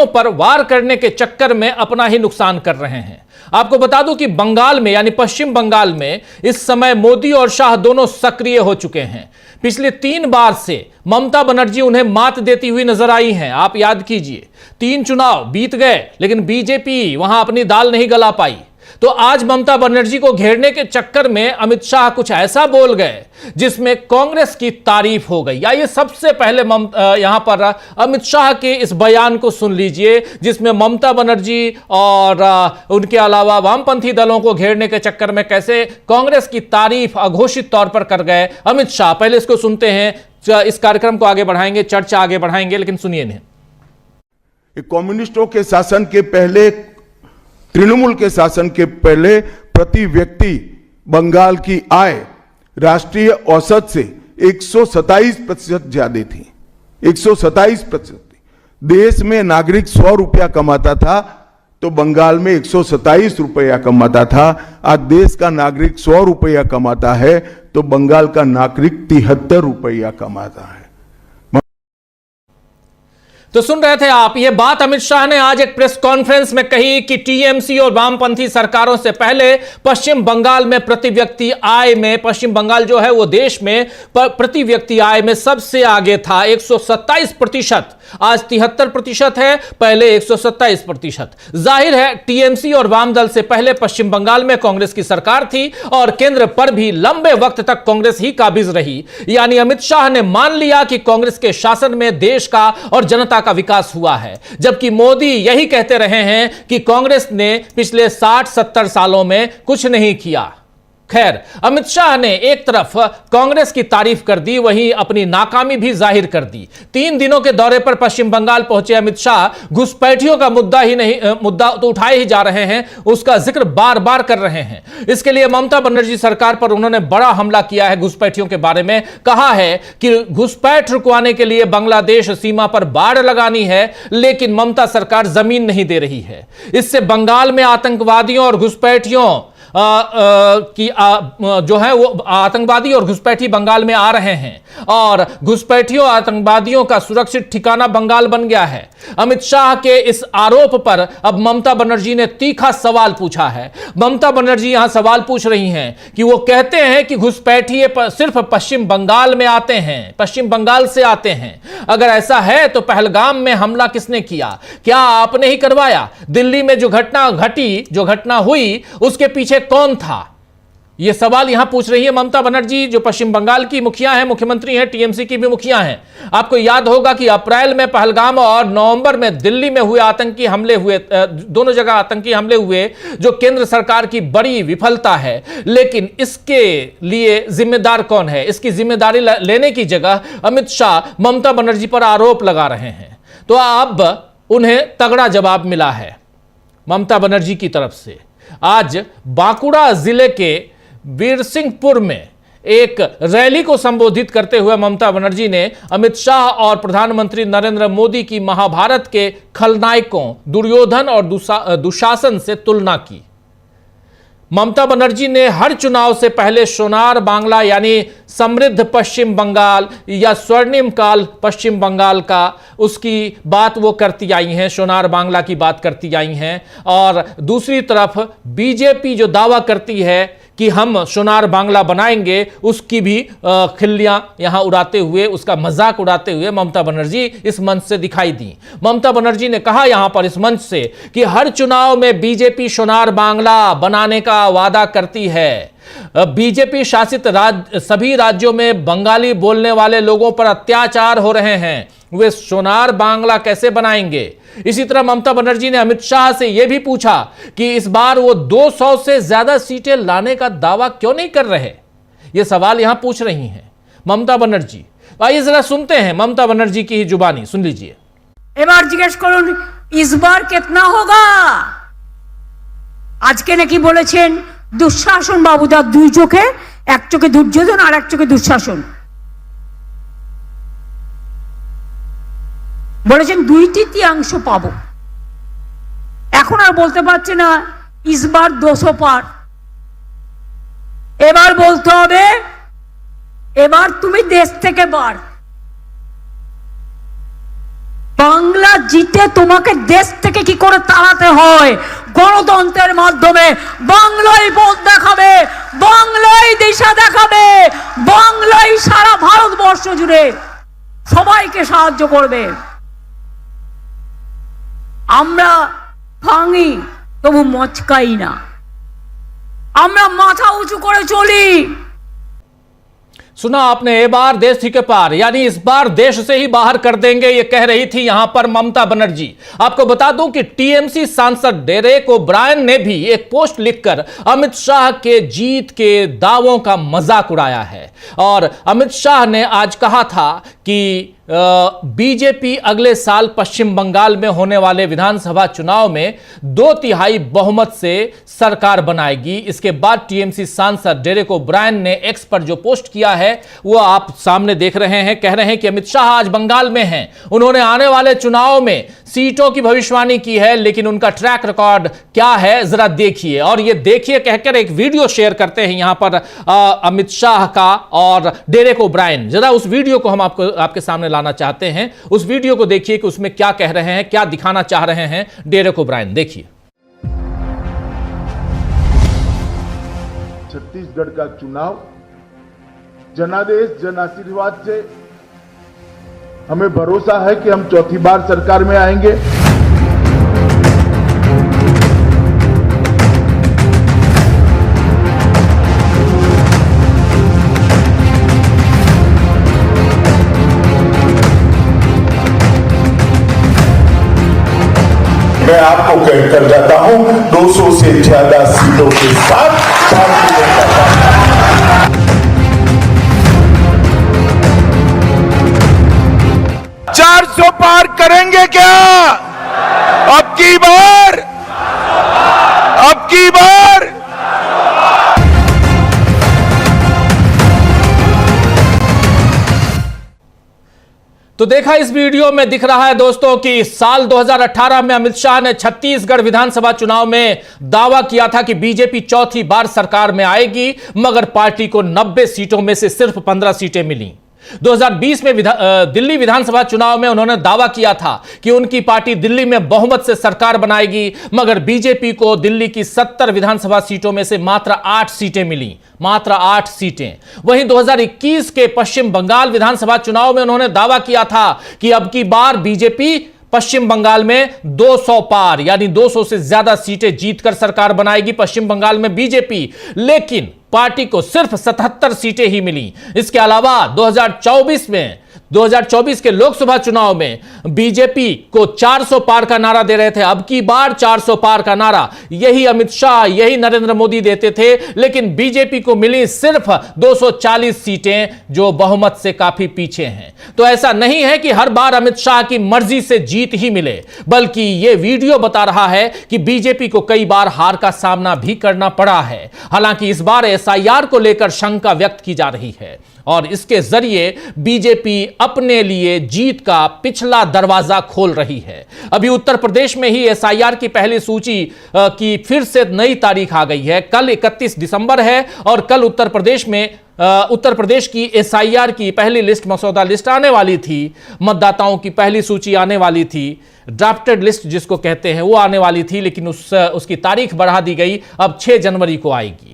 पर वार करने के चक्कर में अपना ही नुकसान कर रहे हैं। आपको बता दूं कि बंगाल में यानी पश्चिम बंगाल में इस समय मोदी और शाह दोनों सक्रिय हो चुके हैं। पिछले 3 बार से ममता बनर्जी उन्हें मात देती हुई नजर आई हैं। आप याद कीजिए, 3 चुनाव बीत गए लेकिन बीजेपी वहां अपनी दाल नहीं गला पाई। तो आज ममता बनर्जी को घेरने के चक्कर में अमित शाह कुछ ऐसा बोल गए जिसमें कांग्रेस की तारीफ हो गई। आइए सबसे पहले यहां पर अमित शाह के इस बयान को सुन लीजिए, जिसमें ममता बनर्जी और उनके अलावा वामपंथी दलों को घेरने के चक्कर में कैसे कांग्रेस की तारीफ अघोषित तौर पर कर गए अमित शाह। पहले इसको सुनते हैं, इस कार्यक्रम को आगे बढ़ाएंगे, चर्चा आगे बढ़ाएंगे, लेकिन सुनिए नहीं। कम्युनिस्टों के शासन के पहले, तृणमूल के शासन के पहले प्रति व्यक्ति बंगाल की आय राष्ट्रीय औसत से 127% ज्यादा थी। 127%। देश में नागरिक 100 रुपया कमाता था तो बंगाल में 127 रुपया कमाता था। आज देश का नागरिक 100 रुपया कमाता है तो बंगाल का नागरिक 73 रुपया कमाता है। तो सुन रहे थे आप, यह बात अमित शाह ने आज एक प्रेस कॉन्फ्रेंस में कही कि टीएमसी और वामपंथी सरकारों से पहले पश्चिम बंगाल में प्रति व्यक्ति आय में, पश्चिम बंगाल जो है वो देश में प्रति व्यक्ति आय में सबसे आगे था। 127%, आज 73% है, पहले 127%। जाहिर है टीएमसी और वाम दल से पहले पश्चिम बंगाल में कांग्रेस की सरकार थी और केंद्र पर भी लंबे वक्त तक कांग्रेस ही काबिज रही। यानी अमित शाह ने मान लिया कि कांग्रेस के शासन में देश का और जनता का विकास हुआ है, जबकि मोदी यही कहते रहे हैं कि कांग्रेस ने पिछले 60-70 सालों में कुछ नहीं किया। खैर, अमित शाह ने एक तरफ कांग्रेस की तारीफ कर दी, वहीं अपनी नाकामी भी जाहिर कर दी। 3 दिनों के दौरे पर पश्चिम बंगाल पहुंचे अमित शाह घुसपैठियों का मुद्दा तो उठाए ही जा रहे हैं, उसका जिक्र बार बार कर रहे हैं। इसके लिए ममता बनर्जी सरकार पर उन्होंने बड़ा हमला किया है। घुसपैठियों के बारे में कहा है कि घुसपैठ रुकवाने के लिए बांग्लादेश सीमा पर बाड़ लगानी है, लेकिन ममता सरकार जमीन नहीं दे रही है। इससे बंगाल में आतंकवादियों और घुसपैठियों जो है वो आतंकवादी और घुसपैठी बंगाल में आ रहे हैं और घुसपैठियों आतंकवादियों का सुरक्षित ठिकाना बंगाल बन गया है। अमित शाह के इस आरोप पर अब ममता बनर्जी ने तीखा सवाल पूछा है। ममता बनर्जी यहां सवाल पूछ रही हैं कि वो कहते हैं कि घुसपैठी सिर्फ पश्चिम बंगाल में आते हैं, पश्चिम बंगाल से आते हैं। अगर ऐसा है तो पहलगाम में हमला किसने किया? क्या आपने ही करवाया? दिल्ली में जो घटना हुई उसके पीछे कौन था? यह सवाल यहां पूछ रही है ममता बनर्जी, जो पश्चिम बंगाल की मुखिया हैं, मुख्यमंत्री हैं, टीएमसी की भी मुखिया हैं। आपको याद होगा कि अप्रैल में पहलगाम और नवंबर में दिल्ली में हुए आतंकी हमले हुए, दोनों जगह आतंकी हमले हुए, जो केंद्र सरकार की बड़ी विफलता है। लेकिन इसके लिए जिम्मेदार कौन है? इसकी जिम्मेदारी लेने की जगह अमित शाह ममता बनर्जी पर आरोप लगा रहे हैं। तो अब उन्हें तगड़ा जवाब मिला है ममता बनर्जी की तरफ से। आज बांकुड़ा जिले के वीरसिंहपुर में एक रैली को संबोधित करते हुए ममता बनर्जी ने अमित शाह और प्रधानमंत्री नरेंद्र मोदी की महाभारत के खलनायकों दुर्योधन और दुशासन से तुलना की। ममता बनर्जी ने हर चुनाव से पहले सोनार बांग्ला यानी समृद्ध पश्चिम बंगाल या स्वर्णिम काल पश्चिम बंगाल का, उसकी बात वो करती आई हैं, सोनार बांग्ला की बात करती आई हैं। और दूसरी तरफ बीजेपी जो दावा करती है कि हम सोनार बांग्ला बनाएंगे, उसकी भी खिल्लियां यहां उड़ाते हुए, उसका मजाक उड़ाते हुए ममता बनर्जी इस मंच से दिखाई दी। ममता बनर्जी ने कहा यहां पर इस मंच से कि हर चुनाव में बीजेपी सोनार बांग्ला बनाने का वादा करती है। बीजेपी शासित सभी राज्यों में बंगाली बोलने वाले लोगों पर अत्याचार हो रहे हैं, वे सोनार बांग्ला कैसे बनाएंगे? इसी तरह ममता बनर्जी ने अमित शाह से यह भी पूछा कि इस बार वो 200 से ज्यादा सीटें लाने का दावा क्यों नहीं कर रहे। यह सवाल यहां पूछ रही हैं ममता बनर्जी। आइए जरा सुनते हैं ममता बनर्जी की ही जुबानी, सुन लीजिए। এবার জিজ্ঞেস করুন इस बार कितना होगा। আজকে নাকি বলেছেন দুঃশাসন বাবুদা, 2 চোখে, এক চোখে দুর্যোধন আর এক চোখে দুঃশাসন। বলেছেন 2/3 পাবো। এখন আর বলতে পারছে না ইসবার 200 পার। এবার বলতে হবে এবার তুমি দেশ থেকে বার। বাংলা জিতে তোমাকে দেশ থেকে কি করে তাড়াতে হয়, গণতন্ত্রের মাধ্যমে। বাংলাই পথ দেখাবে, বাংলাই দিশা দেখাবে, বাংলাই সারা ভারতবর্ষ জুড়ে সবাইকে সাহায্য করবে। আমরা ভাঙি তবু মচকাই না, আমরা মাথা উঁচু করে চলি। सुना आपने, ये बार देश ही के पार, यानी इस बार देश से ही बाहर कर देंगे, ये कह रही थी यहां पर ममता बनर्जी। आपको बता दूं कि टीएमसी सांसद डेरेक ओब्रायन ने भी एक पोस्ट लिखकर अमित शाह के जीत के दावों का मजाक उड़ाया है। और अमित शाह ने आज कहा था कि बीजेपी अगले साल पश्चिम बंगाल में होने वाले विधानसभा चुनाव में 2/3 बहुमत से सरकार बनाएगी। इसके बाद टीएमसी सांसद डेरेक ओब्रायन ने एक्स पर जो पोस्ट किया है वो आप सामने देख रहे हैं। कह रहे हैं कि अमित शाह आज बंगाल में हैं, उन्होंने आने वाले चुनाव में सीटों की भविष्यवाणी की है, लेकिन उनका ट्रैक रिकॉर्ड क्या है जरा देखिए। और ये देखिए कहकर एक वीडियो शेयर करते हैं यहां पर अमित शाह का और डेरेक ओब्रायन। जरा उस वीडियो को हम आपके सामने लाना चाहते हैं। उस वीडियो को देखिए कि उसमें क्या कह रहे हैं, क्या दिखाना चाह रहे हैं डेरेक ओब्रायन। देखिए। छत्तीसगढ़ का चुनाव जनादेश जन आशीर्वाद से हमें भरोसा है कि हम चौथी बार सरकार में आएंगे। मैं आपको कहकर जाता हूं 200 से ज्यादा सीटों के साथ भारतीय जनता पार्टी 400 पार करेंगे क्या? अब की बार, अब की बार। तो देखा इस वीडियो में दिख रहा है दोस्तों कि साल 2018 में अमित शाह ने छत्तीसगढ़ विधानसभा चुनाव में दावा किया था कि बीजेपी चौथी बार सरकार में आएगी, मगर पार्टी को 90 सीटों में से सिर्फ 15 सीटें मिली। 2020 में दिल्ली विधानसभा चुनाव में उन्होंने दावा किया था कि उनकी पार्टी दिल्ली में बहुमत से सरकार बनाएगी, मगर बीजेपी को दिल्ली की 70 विधानसभा सीटों में से मात्र 8 सीटें मिली, मात्र 8 सीटें। वहीं 2021 के पश्चिम बंगाल विधानसभा चुनाव में उन्होंने दावा किया था कि अब की बार बीजेपी पश्चिम बंगाल में 200 पार, यानी 200 से ज्यादा सीटें जीतकर सरकार बनाएगी पश्चिम बंगाल में बीजेपी। लेकिन पार्टी को सिर्फ 77 सीटें ही मिली। इसके अलावा 2024 के लोकसभा चुनाव में बीजेपी को 400 पार का नारा दे रहे थे। अब की बार 400 पार का नारा यही अमित शाह, यही नरेंद्र मोदी देते थे, लेकिन बीजेपी को मिली सिर्फ 240 सीटें, जो बहुमत से काफी पीछे हैं। तो ऐसा नहीं है कि हर बार अमित शाह की मर्जी से जीत ही मिले, बल्कि यह वीडियो बता रहा है कि बीजेपी को कई बार हार का सामना भी करना पड़ा है। हालांकि इस बार एसआईआर को लेकर शंका व्यक्त की जा रही है और इसके जरिए बीजेपी अपने लिए जीत का पिछला दरवाजा खोल रही है। अभी उत्तर प्रदेश में ही एसआईआर की पहली सूची की फिर से नई तारीख आ गई है। कल 31 दिसंबर है और कल उत्तर प्रदेश की एसआईआर की पहली लिस्ट, मसौदा लिस्ट आने वाली थी। मतदाताओं की पहली सूची आने वाली थी, ड्राफ्टेड लिस्ट जिसको कहते हैं, वो आने वाली थी, लेकिन उसकी तारीख बढ़ा दी गई, अब 6 जनवरी को आएगी।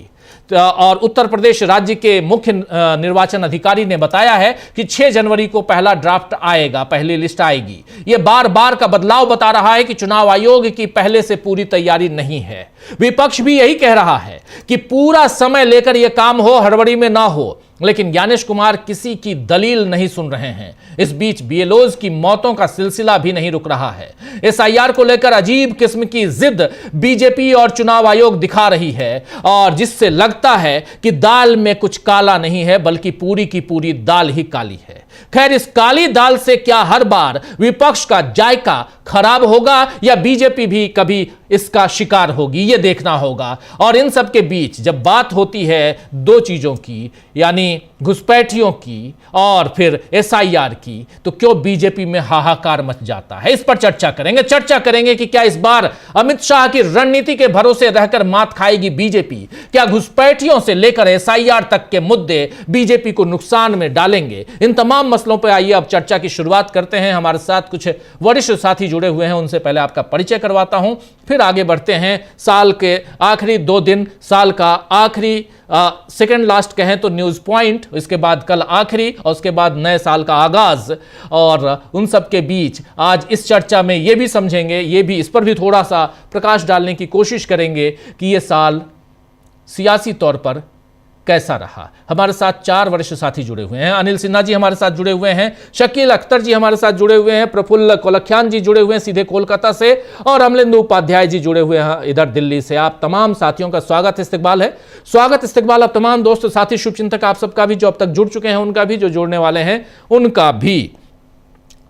और उत्तर प्रदेश राज्य के मुख्य निर्वाचन अधिकारी ने बताया है कि 6 जनवरी को पहला ड्राफ्ट आएगा, पहली लिस्ट आएगी। यह बार बार का बदलाव बता रहा है कि चुनाव आयोग की पहले से पूरी तैयारी नहीं है। विपक्ष भी यही कह रहा है कि पूरा समय लेकर यह काम हो, हड़बड़ी में ना हो, लेकिन ज्ञानेश कुमार किसी की दलील नहीं सुन रहे हैं। इस बीच बीएलओज की मौतों का सिलसिला भी नहीं रुक रहा है। एसआईआर को लेकर अजीब किस्म की जिद बीजेपी और चुनाव आयोग दिखा रही है, और जिससे लगता है कि दाल में कुछ काला नहीं है, बल्कि पूरी की पूरी दाल ही काली है। खैर, इस काली दाल से क्या हर बार विपक्ष का जायका खराब होगा या बीजेपी भी कभी इसका शिकार होगी, यह देखना होगा। और इन सब के बीच जब बात होती है दो चीजों की, यानी घुसपैठियों की और फिर एसआईआर की, तो क्यों बीजेपी में हाहाकार मच जाता है? इस पर चर्चा करेंगे कि क्या इस बार अमित शाह की रणनीति के भरोसे रहकर मात खाएगी बीजेपी? क्या घुसपैठियों से लेकर एसआईआर तक के मुद्दे बीजेपी को नुकसान में डालेंगे? इन तमाम तमाम मसलों पर आइए अब चर्चा की शुरुआत करते हैं। हमारे साथ कुछ वरिष्ठ साथी जुड़े हुए हैं, उनसे पहले आपका परिचय करवाता हूं, फिर आगे बढ़ते हैं। साल के आखिरी 2 दिन, साल का आखिरी सेकेंड लास्ट कहें तो न्यूज पॉइंट, इसके बाद कल आखिरी और उसके बाद नए साल का आगाज, और उन सब के बीच आज इस चर्चा में ये भी समझेंगे, ये भी इस पर भी थोड़ा सा प्रकाश डालने की कोशिश करेंगे कि ये साल सियासी तौर पर कैसा रहा। हमारे साथ 4 वरिष्ठ साथी जुड़े हुए हैं। अनिल सिन्हा जी हमारे साथ जुड़े हुए हैं, शकील अख्तर जी हमारे साथ जुड़े हुए हैं, प्रफुल्ल कोलख्यान जी जुड़े हुए हैं सीधे कोलकाता से, और अमलेंदु उपाध्याय जी जुड़े हुए हैं इधर दिल्ली से। आप तमाम साथियों का स्वागत इस्तकबाल है। स्वागत इस्तकबाल आप तमाम दोस्त साथी शुभचिंतक आप सबका भी, जो अब तक जुड़ चुके हैं उनका भी, जो जुड़ने वाले हैं उनका भी।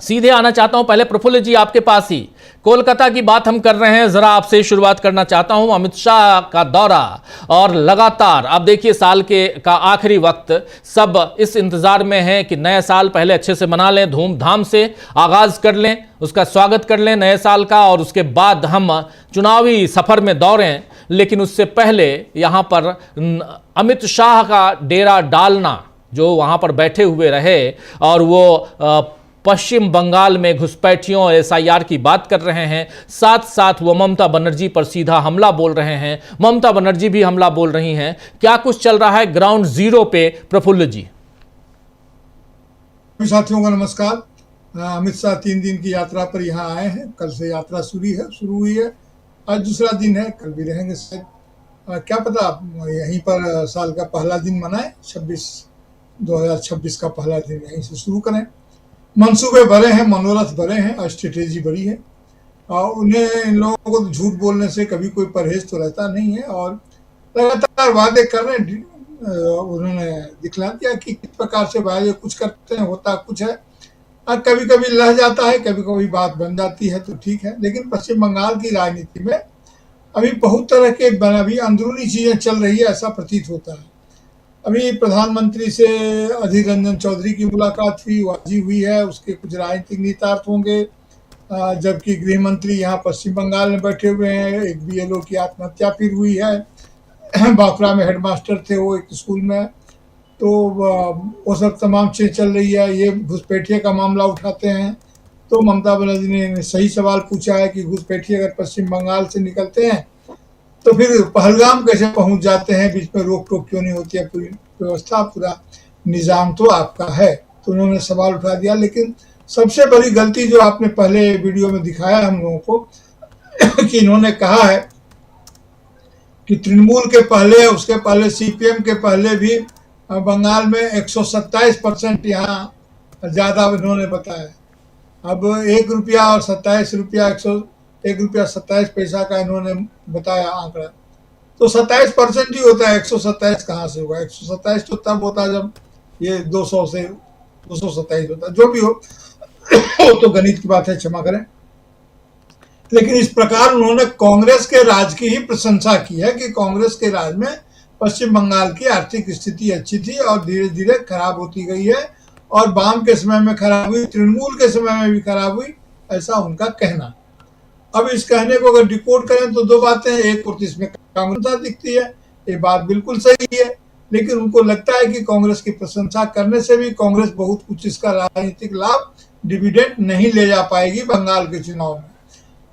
सीधे आना चाहता हूं पहले प्रफुल्ल जी आपके पास ही, कोलकाता की बात हम कर रहे हैं, जरा आपसे शुरुआत करना चाहता हूं। अमित शाह का दौरा और लगातार आप देखिए साल का आखिरी वक्त, सब इस इंतजार में है कि नया साल पहले अच्छे से मना लें, धूमधाम से आगाज कर लें, उसका स्वागत कर लें नए साल का, और उसके बाद हम चुनावी सफर में दौड़ें। लेकिन उससे पहले यहां पर अमित शाह का डेरा डालना, जो वहां पर बैठे हुए रहे और वो पश्चिम बंगाल में घुसपैठियों और SIR की बात कर रहे हैं, साथ साथ वो ममता बनर्जी पर सीधा हमला बोल रहे हैं, ममता बनर्जी भी हमला बोल रही हैं। क्या कुछ चल रहा है ग्राउंड जीरो पे प्रफुल्ल जी? साथियों को नमस्कार। अमित शाह 3 दिन की यात्रा पर यहाँ आए हैं। कल से यात्रा शुरू हुई है, आज दूसरा दिन है, कल भी रहेंगे शायद। क्या पता यहीं पर साल का पहला दिन मनाए, 2026 का पहला दिन यहीं से शुरू करें। मंसूबे बड़े हैं, मनोरथ बड़े हैं और स्ट्रेटेजी बड़ी है। उन्हें इन लोगों को झूठ बोलने से कभी कोई परहेज तो रहता नहीं है, और लगातार वादे कर रहे हैं। उन्होंने दिखला दिया कि किस प्रकार से वादे कुछ करते हैं, होता कुछ है। कभी कभी लह जाता है, कभी कभी बात बन जाती है तो ठीक है। लेकिन पश्चिम बंगाल की राजनीति में अभी बहुत तरह के अभी अंदरूनी चीजें चल रही है, ऐसा प्रतीत होता है। अभी प्रधानमंत्री से अधीर रंजन चौधरी की मुलाकात हुई, वो आज ही हुई है, उसके कुछ राजनीतिक निहितार्थ होंगे। जबकि गृह मंत्री यहाँ पश्चिम बंगाल में बैठे हुए हैं। एक BLO की आत्महत्या फिर हुई है, बांकुड़ा में हेडमास्टर थे वो एक स्कूल में, तो वो सब तमाम चीज़ चल रही है। ये घुसपैठिए का मामला उठाते हैं, तो ममता बनर्जी ने सही सवाल पूछा है कि घुसपैठिए अगर पश्चिम बंगाल से निकलते हैं तो फिर पहलगाम कैसे पहुंच जाते हैं, बीच में रोक टोक क्यों नहीं होती है, पूरी व्यवस्था पूरा निजाम तो आपका है। तो उन्होंने सवाल उठा दिया। लेकिन सबसे बड़ी गलती जो आपने पहले वीडियो में दिखाया हम लोगों को कि इन्होंने कहा है कि तृणमूल के पहले, उसके पहले CPM के पहले भी बंगाल में 127% यहाँ ज्यादा इन्होंने बताया। अब 1 रुपया और 27 रुपया, 1 रुपया 27 पैसा का इन्होंने बताया आंकड़ा, तो 27% ही होता है। 127 कहाँ से होगा? 127 तो तब होता जब ये 200 से 227 होता, जो भी हो तो गणित की बात है, क्षमा करें। लेकिन इस प्रकार उन्होंने कांग्रेस के राज की ही प्रशंसा की है कि कांग्रेस के राज में पश्चिम बंगाल की आर्थिक स्थिति अच्छी थी और धीरे धीरे खराब होती गई है, और वाम के समय में खराब हुई, तृणमूल के समय में भी खराब हुई, ऐसा उनका कहना। अब इस कहने को अगर डिकोड करें तो 2 बातें हैं। एक और इसमें कांग्रेस दिखती है, ये बात बिल्कुल सही है। लेकिन उनको लगता है कि कांग्रेस की प्रशंसा करने से भी कांग्रेस बहुत कुछ इसका राजनीतिक लाभ, डिविडेंड नहीं ले जा पाएगी बंगाल के चुनाव में,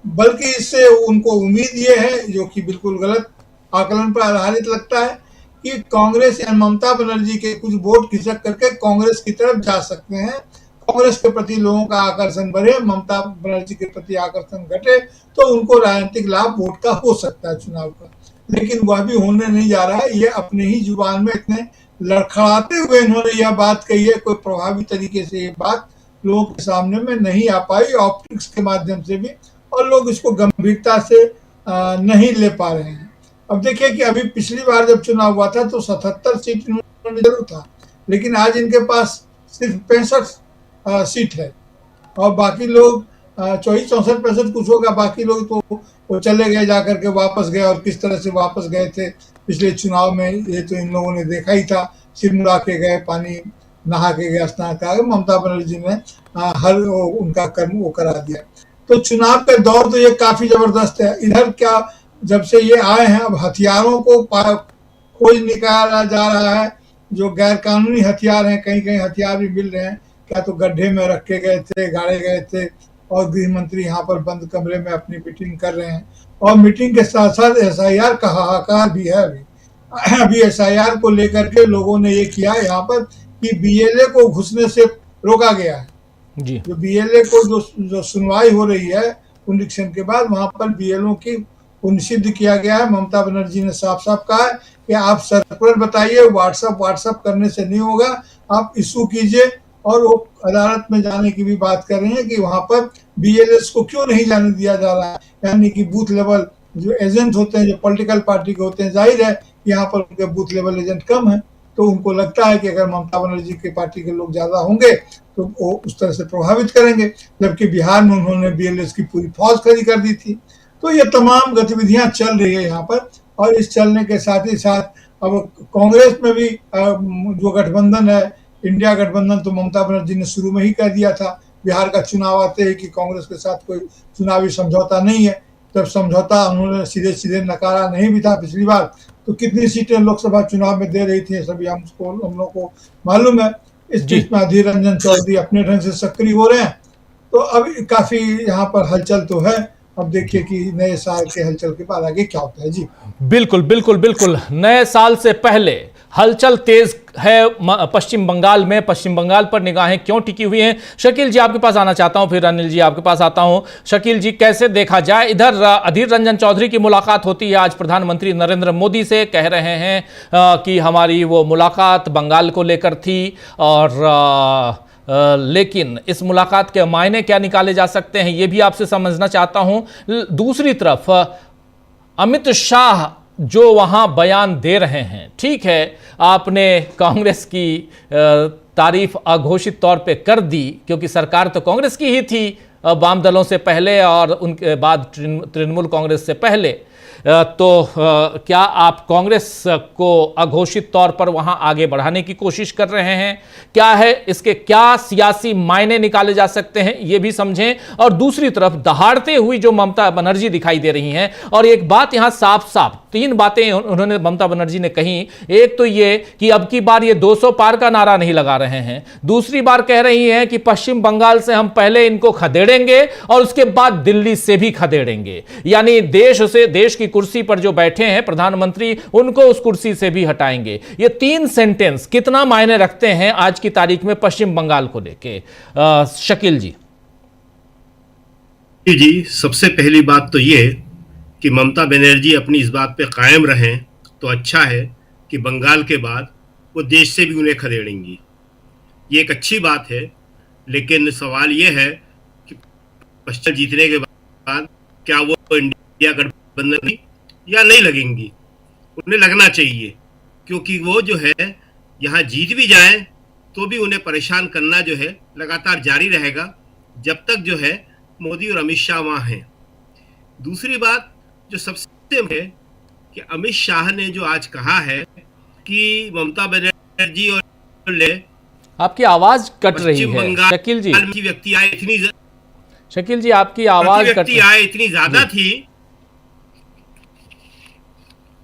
बल्कि इससे उनको उम्मीद ये है, जो कि बिल्कुल गलत आकलन पर आधारित लगता है, कि कांग्रेस या ममता बनर्जी के कुछ वोट खिसक करके कांग्रेस की तरफ जा सकते हैं, कांग्रेस के प्रति लोगों का आकर्षण बढ़े, ममता बनर्जी के प्रति आकर्षण घटे, तो उनको राजनीतिक लाभ वोट का हो सकता है चुनाव का। लेकिन वह भी होने नहीं जा रहा है। ये अपने ही जुबान में इतने लड़खड़ाते हुए इन्होंने यह बात कही है, कोई प्रभावी तरीके से ये बात लोगों के सामने में नहीं आ पाई, ऑप्टिक्स के माध्यम से भी, और लोग इसको गंभीरता से नहीं ले पा रहे हैं। अब देखिए कि अभी पिछली बार जब चुनाव हुआ था तो 77 सीट इन्होंने जरूर था, लेकिन आज इनके पास सिर्फ 65 सीट है, और बाकी लोग 64-65 कुछ होगा, बाकी लोग तो वो चले गए, जाकर के वापस गए, और किस तरह से वापस गए थे पिछले चुनाव में ये तो इन लोगों ने देखा ही था। सिर मुड़ा के गए, पानी नहा के गए, स्नान कर, ममता बनर्जी ने हर उनका कर्म वो करा दिया। तो चुनाव के दौर तो ये काफी जबरदस्त है। इधर क्या, जब से ये आए हैं अब हथियारों को खोज निकाला जा रहा है, जो गैर कानूनी हथियार हैं, कहीं कहीं हथियार भी मिल रहे हैं, क्या तो गड्ढे में रखे गए थे, गाड़े गए थे, और गृह मंत्री यहाँ पर बंद कमरे में अपनी मीटिंग कर रहे हैं। और मीटिंग के साथ साथ SIR का हाहाकार भी है। अभी SIR को लेकर के लोगों ने ये किया है यहाँ पर कि BLA को घुसने से रोका गया है जी। जो BLA को जो सुनवाई हो रही है पुनरीक्षण के बाद, वहां पर BLO की निषिद्ध किया गया है। ममता बनर्जी ने साफ साफ कहा है कि आप सर्कुलर बताइए, व्हाट्सएप करने से नहीं होगा, आप इशू कीजिए। और वो अदालत में जाने की भी बात कर रहे हैं कि वहां पर BLS को क्यों नहीं जाने दिया जा रहा है, यानी कि बूथ लेवल जो एजेंट होते हैं, जो पॉलिटिकल पार्टी के होते हैं, जाहिर है यहाँ पर उनके बूथ लेवल एजेंट कम है, तो उनको लगता है कि अगर ममता बनर्जी की पार्टी के लोग ज्यादा होंगे तो वो उस तरह से प्रभावित करेंगे। जबकि बिहार में उन्होंने BLS की पूरी फौज खड़ी कर दी थी। तो ये तमाम गतिविधियां चल रही है यहाँ पर। और इस चलने के साथ ही साथ अब कांग्रेस में भी जो गठबंधन है, इंडिया गठबंधन, तो ममता बनर्जी ने शुरू में ही कह दिया था बिहार का चुनाव आते ही कि कांग्रेस के साथ कोई चुनावी समझौता नहीं है। जब समझौता उन्होंने सीधे सीधे नकारा नहीं भी था पिछली बार, तो कितनी सीटें लोकसभा चुनाव में दे रही थी सभी हम लोगों को मालूम है। इस बीच में अधीर रंजन चौधरी अपने ढंग से सक्रिय हो रहे हैं। तो अब काफी यहाँ पर हलचल तो है। अब देखिए कि नए साल के हलचल के बाद आगे क्या होता है। जी बिल्कुल बिल्कुल बिल्कुल, नए साल से पहले हलचल तेज है पश्चिम बंगाल में। पश्चिम बंगाल पर निगाहें क्यों टिकी हुई हैं? शकील जी आपके पास आना चाहता हूं, फिर अनिल जी आपके पास आता हूं। शकील जी, कैसे देखा जाए, इधर अधीर रंजन चौधरी की मुलाकात होती है आज प्रधानमंत्री नरेंद्र मोदी से, कह रहे हैं कि हमारी वो मुलाकात बंगाल को लेकर थी, और लेकिन इस मुलाकात के मायने क्या निकाले जा सकते हैं ये भी आपसे समझना चाहता हूं। दूसरी तरफ अमित शाह जो वहां बयान दे रहे हैं, ठीक है, आपने कांग्रेस की तारीफ अघोषित तौर पे कर दी क्योंकि सरकार तो कांग्रेस की ही थी वाम दलों से पहले और उनके बाद तृणमूल कांग्रेस से पहले। तो क्या आप कांग्रेस को अघोषित तौर पर वहां आगे बढ़ाने की कोशिश कर रहे हैं? क्या है इसके क्या सियासी मायने निकाले जा सकते हैं ये भी समझें। और दूसरी तरफ दहाड़ते हुई जो ममता बनर्जी दिखाई दे रही हैं, और एक बात यहां साफ साफ, तीन बातें उन्होंने ममता बनर्जी ने कही। एक तो ये कि अब की बार ये 200 पार का नारा नहीं लगा रहे हैं। दूसरी बार कह रही हैं कि पश्चिम बंगाल से हम पहले इनको खदेड़ेंगे और उसके बाद दिल्ली से भी खदेड़ेंगे, यानी देश की कुर्सी पर जो बैठे हैं प्रधानमंत्री, उनको उस कुर्सी से भी हटाएंगे। ये तीन सेंटेंस कितना मायने रखते हैं आज की तारीख में पश्चिम बंगाल को लेके? शकील जी। जी, सबसे पहली बात तो ये कि ममता बनर्जी अपनी इस बात पे कायम रहें तो अच्छा है कि बंगाल के बाद वो देश से भी उन्हें खदेड़ेंगी। ये एक अच्छी बात है, लेकिन सवाल ये है कि पश्चिम जीतने के बाद क्या वो इंडिया गठबंधन या नहीं लगेंगी? उन्हें लगना चाहिए, क्योंकि वो जो है यहाँ जीत भी जाएं तो भी उन्हें परेशान करना जो है लगातार जारी रहेगा जब तक जो है मोदी और अमित शाह वहाँ हैं। दूसरी बात जो सबसे है कि अमित शाह ने जो आज कहा है कि ममता बनर्जी और आपकी आवाज कट रही है शकील जी। व्यक्ति आए इतनी शकील जी आपकी आवाज व्यक्ति आए इतनी ज्यादा थी,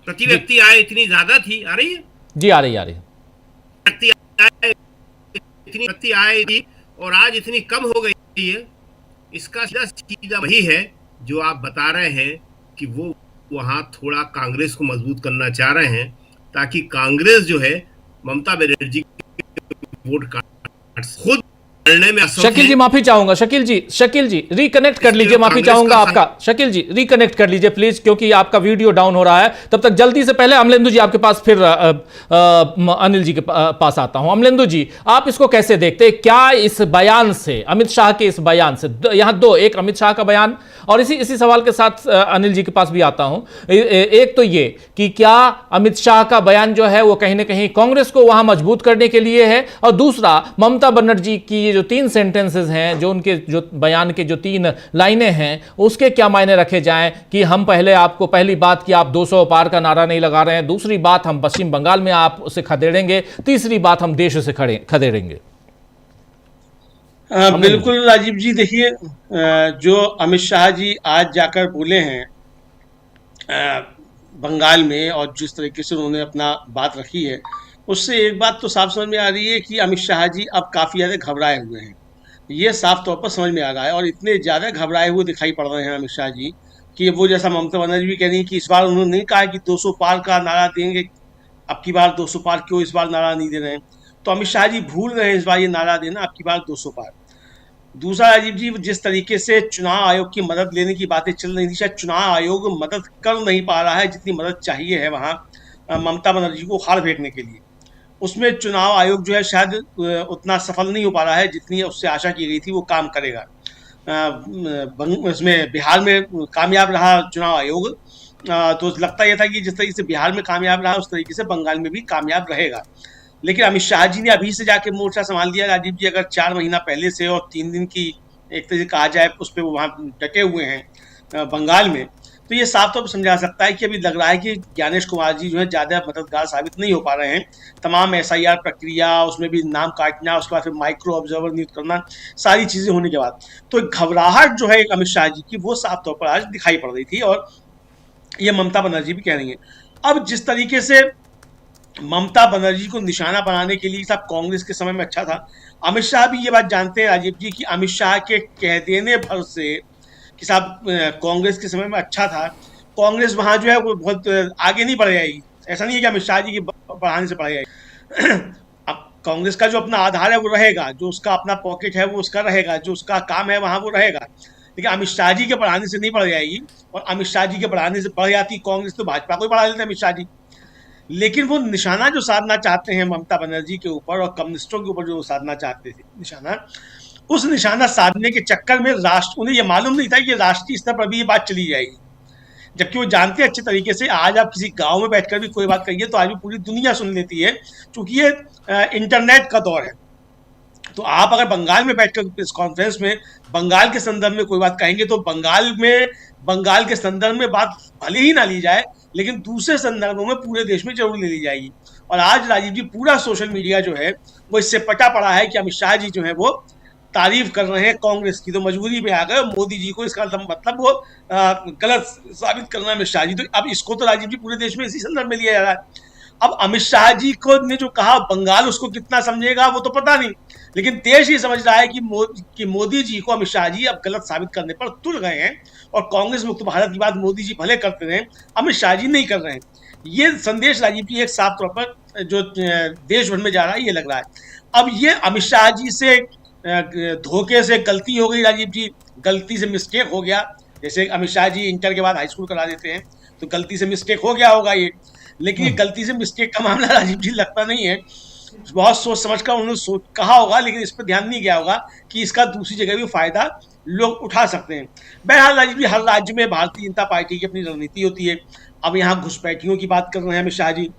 प्रति व्यक्ति आए इतनी ज्यादा थी। आ रही है जी? आ रही व्यक्ति आए थी और आज इतनी कम हो गई है। इसका सीधा वही है जो आप बता रहे हैं कि वो वहां थोड़ा कांग्रेस को मजबूत करना चाह रहे हैं ताकि कांग्रेस जो है ममता बनर्जी वोट काट खुद लड़ने में। शकील जी माफी चाहूंगा, शकील जी रिकनेक्ट कर लीजिए, माफी चाहूंगा आपका। शकील जी रिकनेक्ट कर लीजिए प्लीज, क्योंकि आपका वीडियो डाउन हो रहा है। तब तक जल्दी से पहले अमलेंदु जी आपके पास, फिर अनिल जी के पास आता हूं। अमलेंदु जी, आप इसको कैसे देखते हैं? क्या इस बयान से, अमित शाह के इस बयान से, यहां दो, एक अमित शाह का बयान और इसी सवाल के साथ अनिल जी के पास भी आता हूं। एक तो ये कि क्या अमित शाह का बयान जो है वो कहीं ना कहीं कांग्रेस को वहां मजबूत करने के लिए है, और दूसरा ममता बनर्जी की जो तीन सेंटेंसेस हैं, जो उनके जो बयान के जो तीन लाइनें हैं, उसके क्या मायने रखे जाएं कि हम पहले आपको, पहली बात कि आप 200 पार का नारा नहीं लगा रहे हैं, दूसरी बात हम पश्चिम बंगाल में आप उसे खदेड़ेंगे, तीसरी बात हम देश से खदेड़ेंगे। बिल्कुल राजीव जी, देखिए जो अमित शाह जी आज जाकर बोले हैं बंगाल में और जिस तरीके से उन्होंने अपना बात रखी है, उससे एक बात तो साफ समझ में आ रही है कि अमित शाह जी अब काफ़ी ज़्यादा घबराए हुए हैं। ये साफ तौर पर समझ में आ रहा है, और इतने ज़्यादा घबराए हुए दिखाई पड़ रहे हैं अमित शाह जी कि वो, जैसा ममता बनर्जी भी कह रही है कि इस बार उन्होंने नहीं कहा कि 200 पार का नारा देंगे, अब की बार 200 पार क्यों इस बार नारा नहीं दे रहे हैं। तो अमित शाह जी भूल रहे हैं इस बार ये नारा देना, अब की बार 200 पार। दूसरा, राजीव जी, जिस तरीके से चुनाव आयोग की मदद लेने की बातें चल रही थी, शायद चुनाव आयोग मदद कर नहीं पा रहा है जितनी मदद चाहिए है वहाँ ममता बनर्जी को उखाड़ फेंकने के लिए। उसमें चुनाव आयोग जो है शायद उतना सफल नहीं हो पा रहा है जितनी उससे आशा की गई थी वो काम करेगा। इसमें बिहार में कामयाब रहा चुनाव आयोग, तो लगता यह था कि जिस तरीके से बिहार में कामयाब रहा उस तरीके से बंगाल में भी कामयाब रहेगा। लेकिन अमित शाह जी ने अभी से जाके मोर्चा संभाल दिया राजीव जी। अगर 4 महीना पहले से और 3 दिन की एक तरह से कहा जाए उस पर वो वहाँ डटे हुए हैं बंगाल में, तो ये साफ तौर पर समझा सकता है कि अभी लग रहा है कि ज्ञानेश कुमार जी जो है ज़्यादा मददगार साबित नहीं हो पा रहे हैं। तमाम SIR प्रक्रिया, उसमें भी नाम काटना, उसके बाद फिर माइक्रो ऑब्जर्वर नियुक्त करना, सारी चीज़ें होने के बाद तो घबराहट जो है अमित शाह जी की वो साफ तौर पर आज दिखाई पड़ रही थी, और ये ममता बनर्जी भी कह रही हैं। अब जिस तरीके से ममता बनर्जी को निशाना बनाने के लिए साहब कांग्रेस के समय में अच्छा था, अमित शाह भी ये बात जानते हैं राजीव जी कि अमित शाह के कह देने भर से कि साहब कांग्रेस के समय में अच्छा था, कांग्रेस वहां जो है वो बहुत आगे नहीं बढ़ जाएगी। ऐसा नहीं है कि अमित शाह जी की बढ़ाने से बढ़ जाएगी। अब कांग्रेस का जो अपना आधार है वो रहेगा, जो उसका अपना पॉकेट है वो उसका रहेगा, जो उसका काम है वहां वो रहेगा, लेकिन अमित शाह जी के बढ़ाने से नहीं बढ़ जाएगी। और अमित शाह जी के बढ़ाने से बढ़ जाती कांग्रेस तो भाजपा को ही बढ़ा लेते अमित शाह जी। लेकिन वो निशाना जो साधना चाहते हैं ममता बनर्जी के ऊपर और कम्युनिस्टों के ऊपर जो साधना चाहते थे निशाना, उस निशाना साधने के चक्कर में राष्ट्र, उन्हें ये मालूम नहीं था कि राष्ट्रीय स्तर पर भी ये बात चली जाएगी। जबकि वो जानते हैं अच्छे तरीके से, आज आप किसी गांव में बैठकर भी कोई बात कहिए तो आज भी पूरी दुनिया सुन लेती है, क्योंकि ये इंटरनेट का दौर है। तो आप अगर बंगाल में बैठकर इस कॉन्फ्रेंस में बंगाल के संदर्भ में कोई बात कहेंगे तो बंगाल के संदर्भ में बात भले ही ना ली जाए, लेकिन दूसरे संदर्भों में पूरे देश में जरूर ले ली जाएगी। और आज राजीव जी पूरा सोशल मीडिया जो है वो इससे पटा पड़ा है कि अमित शाह जी जो है वो तारीफ कर रहे हैं कांग्रेस की, तो मजबूरी में आ गए मोदी जी को इसका मतलब वो गलत साबित करना है अमित शाह जी। तो अब इसको तो राजीव जी पूरे देश में इसी संदर्भ में लिया जा रहा है। अब अमित शाह जी को ने जो कहा बंगाल उसको कितना समझेगा वो तो पता नहीं, लेकिन देश ही समझ रहा है कि मोदी जी को अमित शाह जी अब गलत साबित करने पर तुल गए हैं, और कांग्रेस मुक्त भारत की बात मोदी जी भले करते रहे, अमित शाह जी नहीं कर रहे हैं। ये संदेश राजीव जी एक साफ तौर पर जो देश भर में जा रहा है ये लग रहा है। अब ये अमित शाह जी से धोखे से गलती हो गई राजीव जी, गलती से मिस्टेक हो गया। जैसे अमित शाह जी इंटर के बाद हाई स्कूल करा देते हैं तो गलती से मिस्टेक हो गया होगा ये, लेकिन ये गलती से मिस्टेक का मामला राजीव जी लगता नहीं है। बहुत सोच समझ कर उन्होंने कहा होगा, लेकिन इस पर ध्यान नहीं गया होगा कि इसका दूसरी जगह भी फायदा लोग उठा सकते हैं। बहरहाल राजीव जी, हर राज्य में भारतीय जनता पार्टी की अपनी रणनीति होती है। अब यहाँ घुसपैठियों की बात कर रहे हैं अमित शाह जी,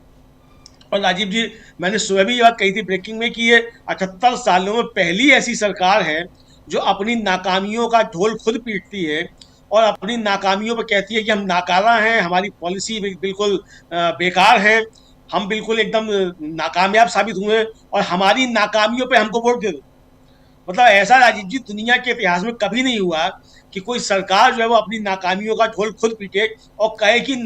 और राजीव जी मैंने सुबह भी ये बात कही थी ब्रेकिंग में कि ये 78 सालों में पहली ऐसी सरकार है जो अपनी नाकामियों का ढोल खुद पीटती है और अपनी नाकामियों पर कहती है कि हम नाकारा हैं, हमारी पॉलिसी बिल्कुल बेकार है, हम बिल्कुल एकदम नाकामयाब साबित हुए और हमारी नाकामियों पे हमको वोट दे दो। मतलब ऐसा राजीव जी दुनिया के इतिहास में कभी नहीं हुआ कि कोई सरकार जो है वो अपनी नाकामियों का ढोल खुद पीटे और कहे कि इन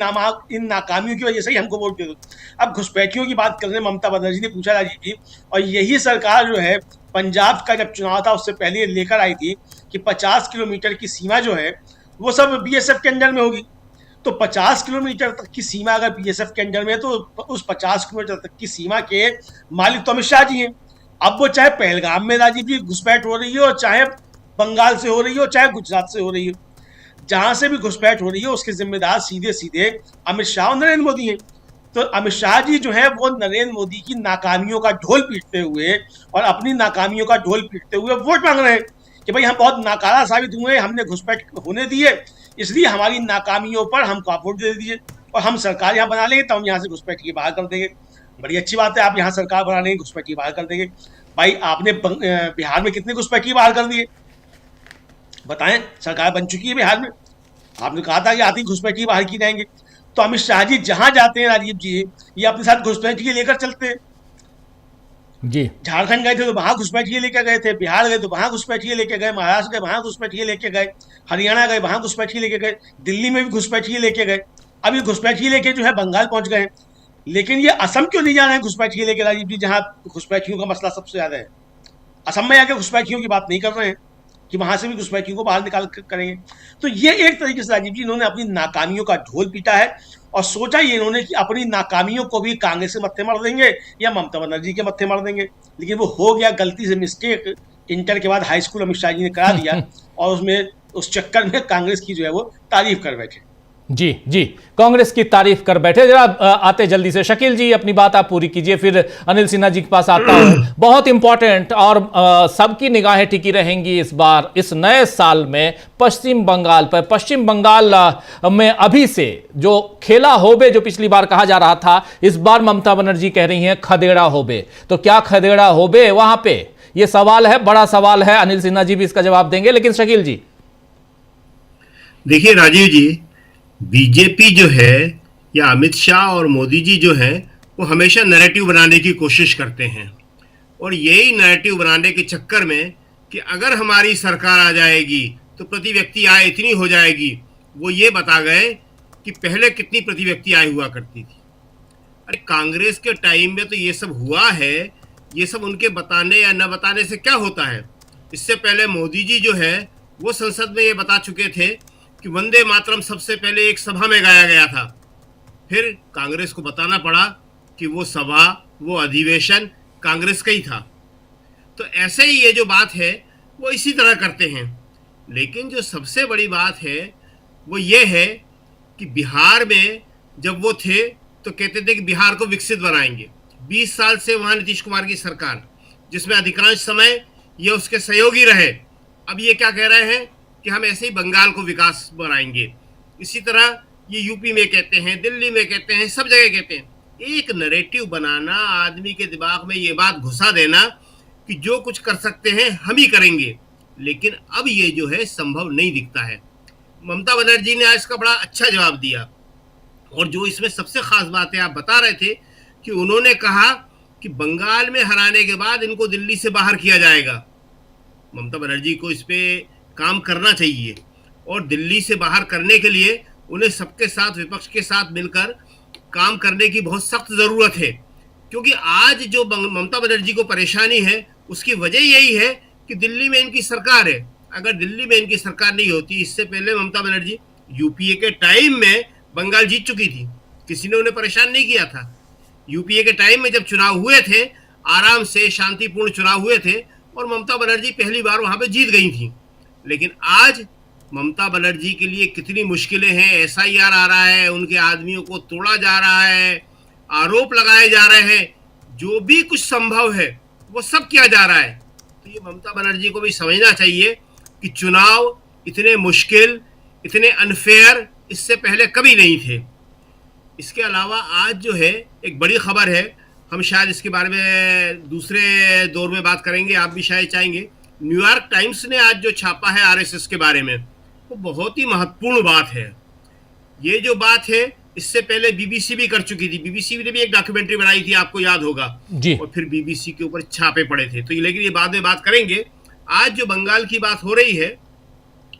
नाकामियों की वजह से ही हमको वोट दे दो। अब घुसपैठियों की बात करने ममता बनर्जी ने पूछा राजीव जी, और यही सरकार जो है पंजाब का जब चुनाव था उससे पहले लेकर आई थी कि 50 किलोमीटर की सीमा जो है वो सब BSF के अंडर में होगी। तो 50 किलोमीटर तक की सीमा अगर BSF के अंडर में है तो उस 50 किलोमीटर तक की सीमा के मालिक तो अमित शाह जी हैं। अब वो चाहे पहलगाम में राजीव जी घुसपैठ हो रही है, और चाहे बंगाल से हो रही हो, चाहे गुजरात से हो रही हो, जहां से भी घुसपैठ हो रही है उसके जिम्मेदार सीधे सीधे अमित शाह और नरेंद्र मोदी हैं। तो अमित शाह जी जो है वो नरेंद्र मोदी की नाकामियों का ढोल पीटते हुए और अपनी नाकामियों का ढोल पीटते हुए वोट मांग रहे हैं कि भाई हम बहुत नाकारा साबित हुए, हमने घुसपैठ होने दिए, इसलिए हमारी नाकामियों पर हमको आप वोट दे दीजिए और हम सरकार यहाँ बना लेंगे, तो हम यहाँ से घुसपैठ के बाहर कर देंगे। बड़ी अच्छी बात है, आप यहाँ सरकार बना लेंगे, घुसपैठ के बाहर कर देंगे। भाई आपने बिहार में कितने घुसपैठ के बाहर कर दिए बताएं? सरकार बन चुकी है बिहार में, आपने कहा था कि आती घुसपैठ बाहर की जाएंगे। तो अमित शाह जी जहां जाते हैं राजीव जी ये अपने साथ घुसपैठिए लेकर चलते हैं। जी, झारखंड गए थे तो वहां घुसपैठिए लेकर गए थे, बिहार गए तो वहां घुसपैठिए लेके गए, महाराष्ट्र गए वहां घुसपैठिए लेके गए, हरियाणा गए वहां घुसपैठिए लेके गए, दिल्ली में भी घुसपैठिए लेके गए, अभी घुसपैठिए लेके जो है बंगाल पहुंच गए। लेकिन ये असम क्यों नहीं जा रहे हैं घुसपैठ के लेकर राजीव जी, जहां घुसपैठियों का मसला सबसे ज्यादा है? असम में आके घुसपैठियों की बात नहीं कर रहे हैं कि वहां से भी घुसपैठियों को बाहर निकाल करेंगे। तो ये एक तरीके से राजीव जी इन्होंने अपनी नाकामियों का ढोल पीटा है और सोचा ये इन्होंने कि अपनी नाकामियों को भी कांग्रेस के मत्थे मार देंगे या ममता बनर्जी के मत्थे मार देंगे, लेकिन वो हो गया गलती से मिस्टेक। इंटर के बाद हाई स्कूल अमित शाह जी ने करा दिया और उसमें उस चक्कर में कांग्रेस की जो है वो तारीफ कर बैठे। जी जी, कांग्रेस की तारीफ कर बैठे। जरा आते जल्दी से शकील जी, अपनी बात आप पूरी कीजिए, फिर अनिल सिन्हा जी के पास आता हूं। बहुत इंपॉर्टेंट और सबकी निगाहें टिकी रहेंगी इस बार इस नए साल में पश्चिम बंगाल पर। पश्चिम बंगाल में अभी से जो खेला होबे, जो पिछली बार कहा जा रहा था, इस बार ममता बनर्जी कह रही हैं खदेड़ा होबे। तो क्या खदेड़ा होबे वहां पे? यह सवाल है, बड़ा सवाल है। अनिल सिन्हा जी भी इसका जवाब देंगे, लेकिन शकील जी देखिए राजीव जी, बीजेपी जो है या अमित शाह और मोदी जी जो है वो हमेशा नैरेटिव बनाने की कोशिश करते हैं, और यही नैरेटिव बनाने के चक्कर में कि अगर हमारी सरकार आ जाएगी तो प्रति व्यक्ति आय इतनी हो जाएगी, वो ये बता गए कि पहले कितनी प्रति व्यक्ति आय हुआ करती थी। अरे कांग्रेस के टाइम में तो ये सब हुआ है, ये सब उनके बताने या न बताने से क्या होता है। इससे पहले मोदी जी जो है वो संसद में ये बता चुके थे कि वंदे मातरम सबसे पहले एक सभा में गाया गया था। फिर कांग्रेस को बताना पड़ा कि वो सभा, वो अधिवेशन कांग्रेस का ही था। तो ऐसे ही ये जो बात है वो इसी तरह करते हैं। लेकिन जो सबसे बड़ी बात है वो ये है कि बिहार में जब वो थे तो कहते थे कि बिहार को विकसित बनाएंगे। 20 साल से वहाँ नीतीश कुमार की सरकार, जिसमें अधिकांश समय ये उसके सहयोगी रहे, अब ये क्या कह रहे हैं कि हम ऐसे ही बंगाल को विकास बनाएंगे। इसी तरह ये यूपी में कहते हैं, दिल्ली में कहते हैं, सब जगह कहते हैं। एक नैरेटिव बनाना, आदमी के दिमाग में ये बात घुसा देना कि जो कुछ कर सकते हैं हम ही करेंगे, लेकिन अब ये जो है संभव नहीं दिखता है। ममता बनर्जी ने आज का बड़ा अच्छा जवाब दिया, और जो इसमें सबसे खास बात है, आप बता रहे थे कि उन्होंने कहा कि बंगाल में हराने के बाद इनको दिल्ली से बाहर किया जाएगा। ममता बनर्जी को इस पे काम करना चाहिए, और दिल्ली से बाहर करने के लिए उन्हें सबके साथ, विपक्ष के साथ मिलकर काम करने की बहुत सख्त ज़रूरत है। क्योंकि आज जो ममता बनर्जी को परेशानी है उसकी वजह यही है कि दिल्ली में इनकी सरकार है। अगर दिल्ली में इनकी सरकार नहीं होती, इससे पहले ममता बनर्जी यूपीए के टाइम में बंगाल जीत चुकी थी, किसी ने उन्हें परेशान नहीं किया था। यूपीए के टाइम में जब चुनाव हुए थे, आराम से शांतिपूर्ण चुनाव हुए थे, और ममता बनर्जी पहली बार वहां पे जीत गई थी। लेकिन आज ममता बनर्जी के लिए कितनी मुश्किलें हैं। एसआईआर आ रहा है, उनके आदमियों को तोड़ा जा रहा है, आरोप लगाए जा रहे हैं, जो भी कुछ संभव है वो सब किया जा रहा है। तो ये ममता बनर्जी को भी समझना चाहिए कि चुनाव इतने मुश्किल, इतने अनफेयर इससे पहले कभी नहीं थे। इसके अलावा आज जो है एक बड़ी खबर है, हम शायद इसके बारे में दूसरे दौर में बात करेंगे, आप भी शायद चाहेंगे। न्यूयॉर्क टाइम्स ने आज जो छापा है आरएसएस के बारे में, वो बहुत ही महत्वपूर्ण बात है। ये जो बात है इससे पहले बीबीसी भी कर चुकी थी, बीबीसी ने भी एक डॉक्यूमेंट्री बनाई थी, आपको याद होगा जी। और फिर बीबीसी के ऊपर छापे पड़े थे। तो लेकिन ये बाद में बात करेंगे। आज जो बंगाल की बात हो रही है,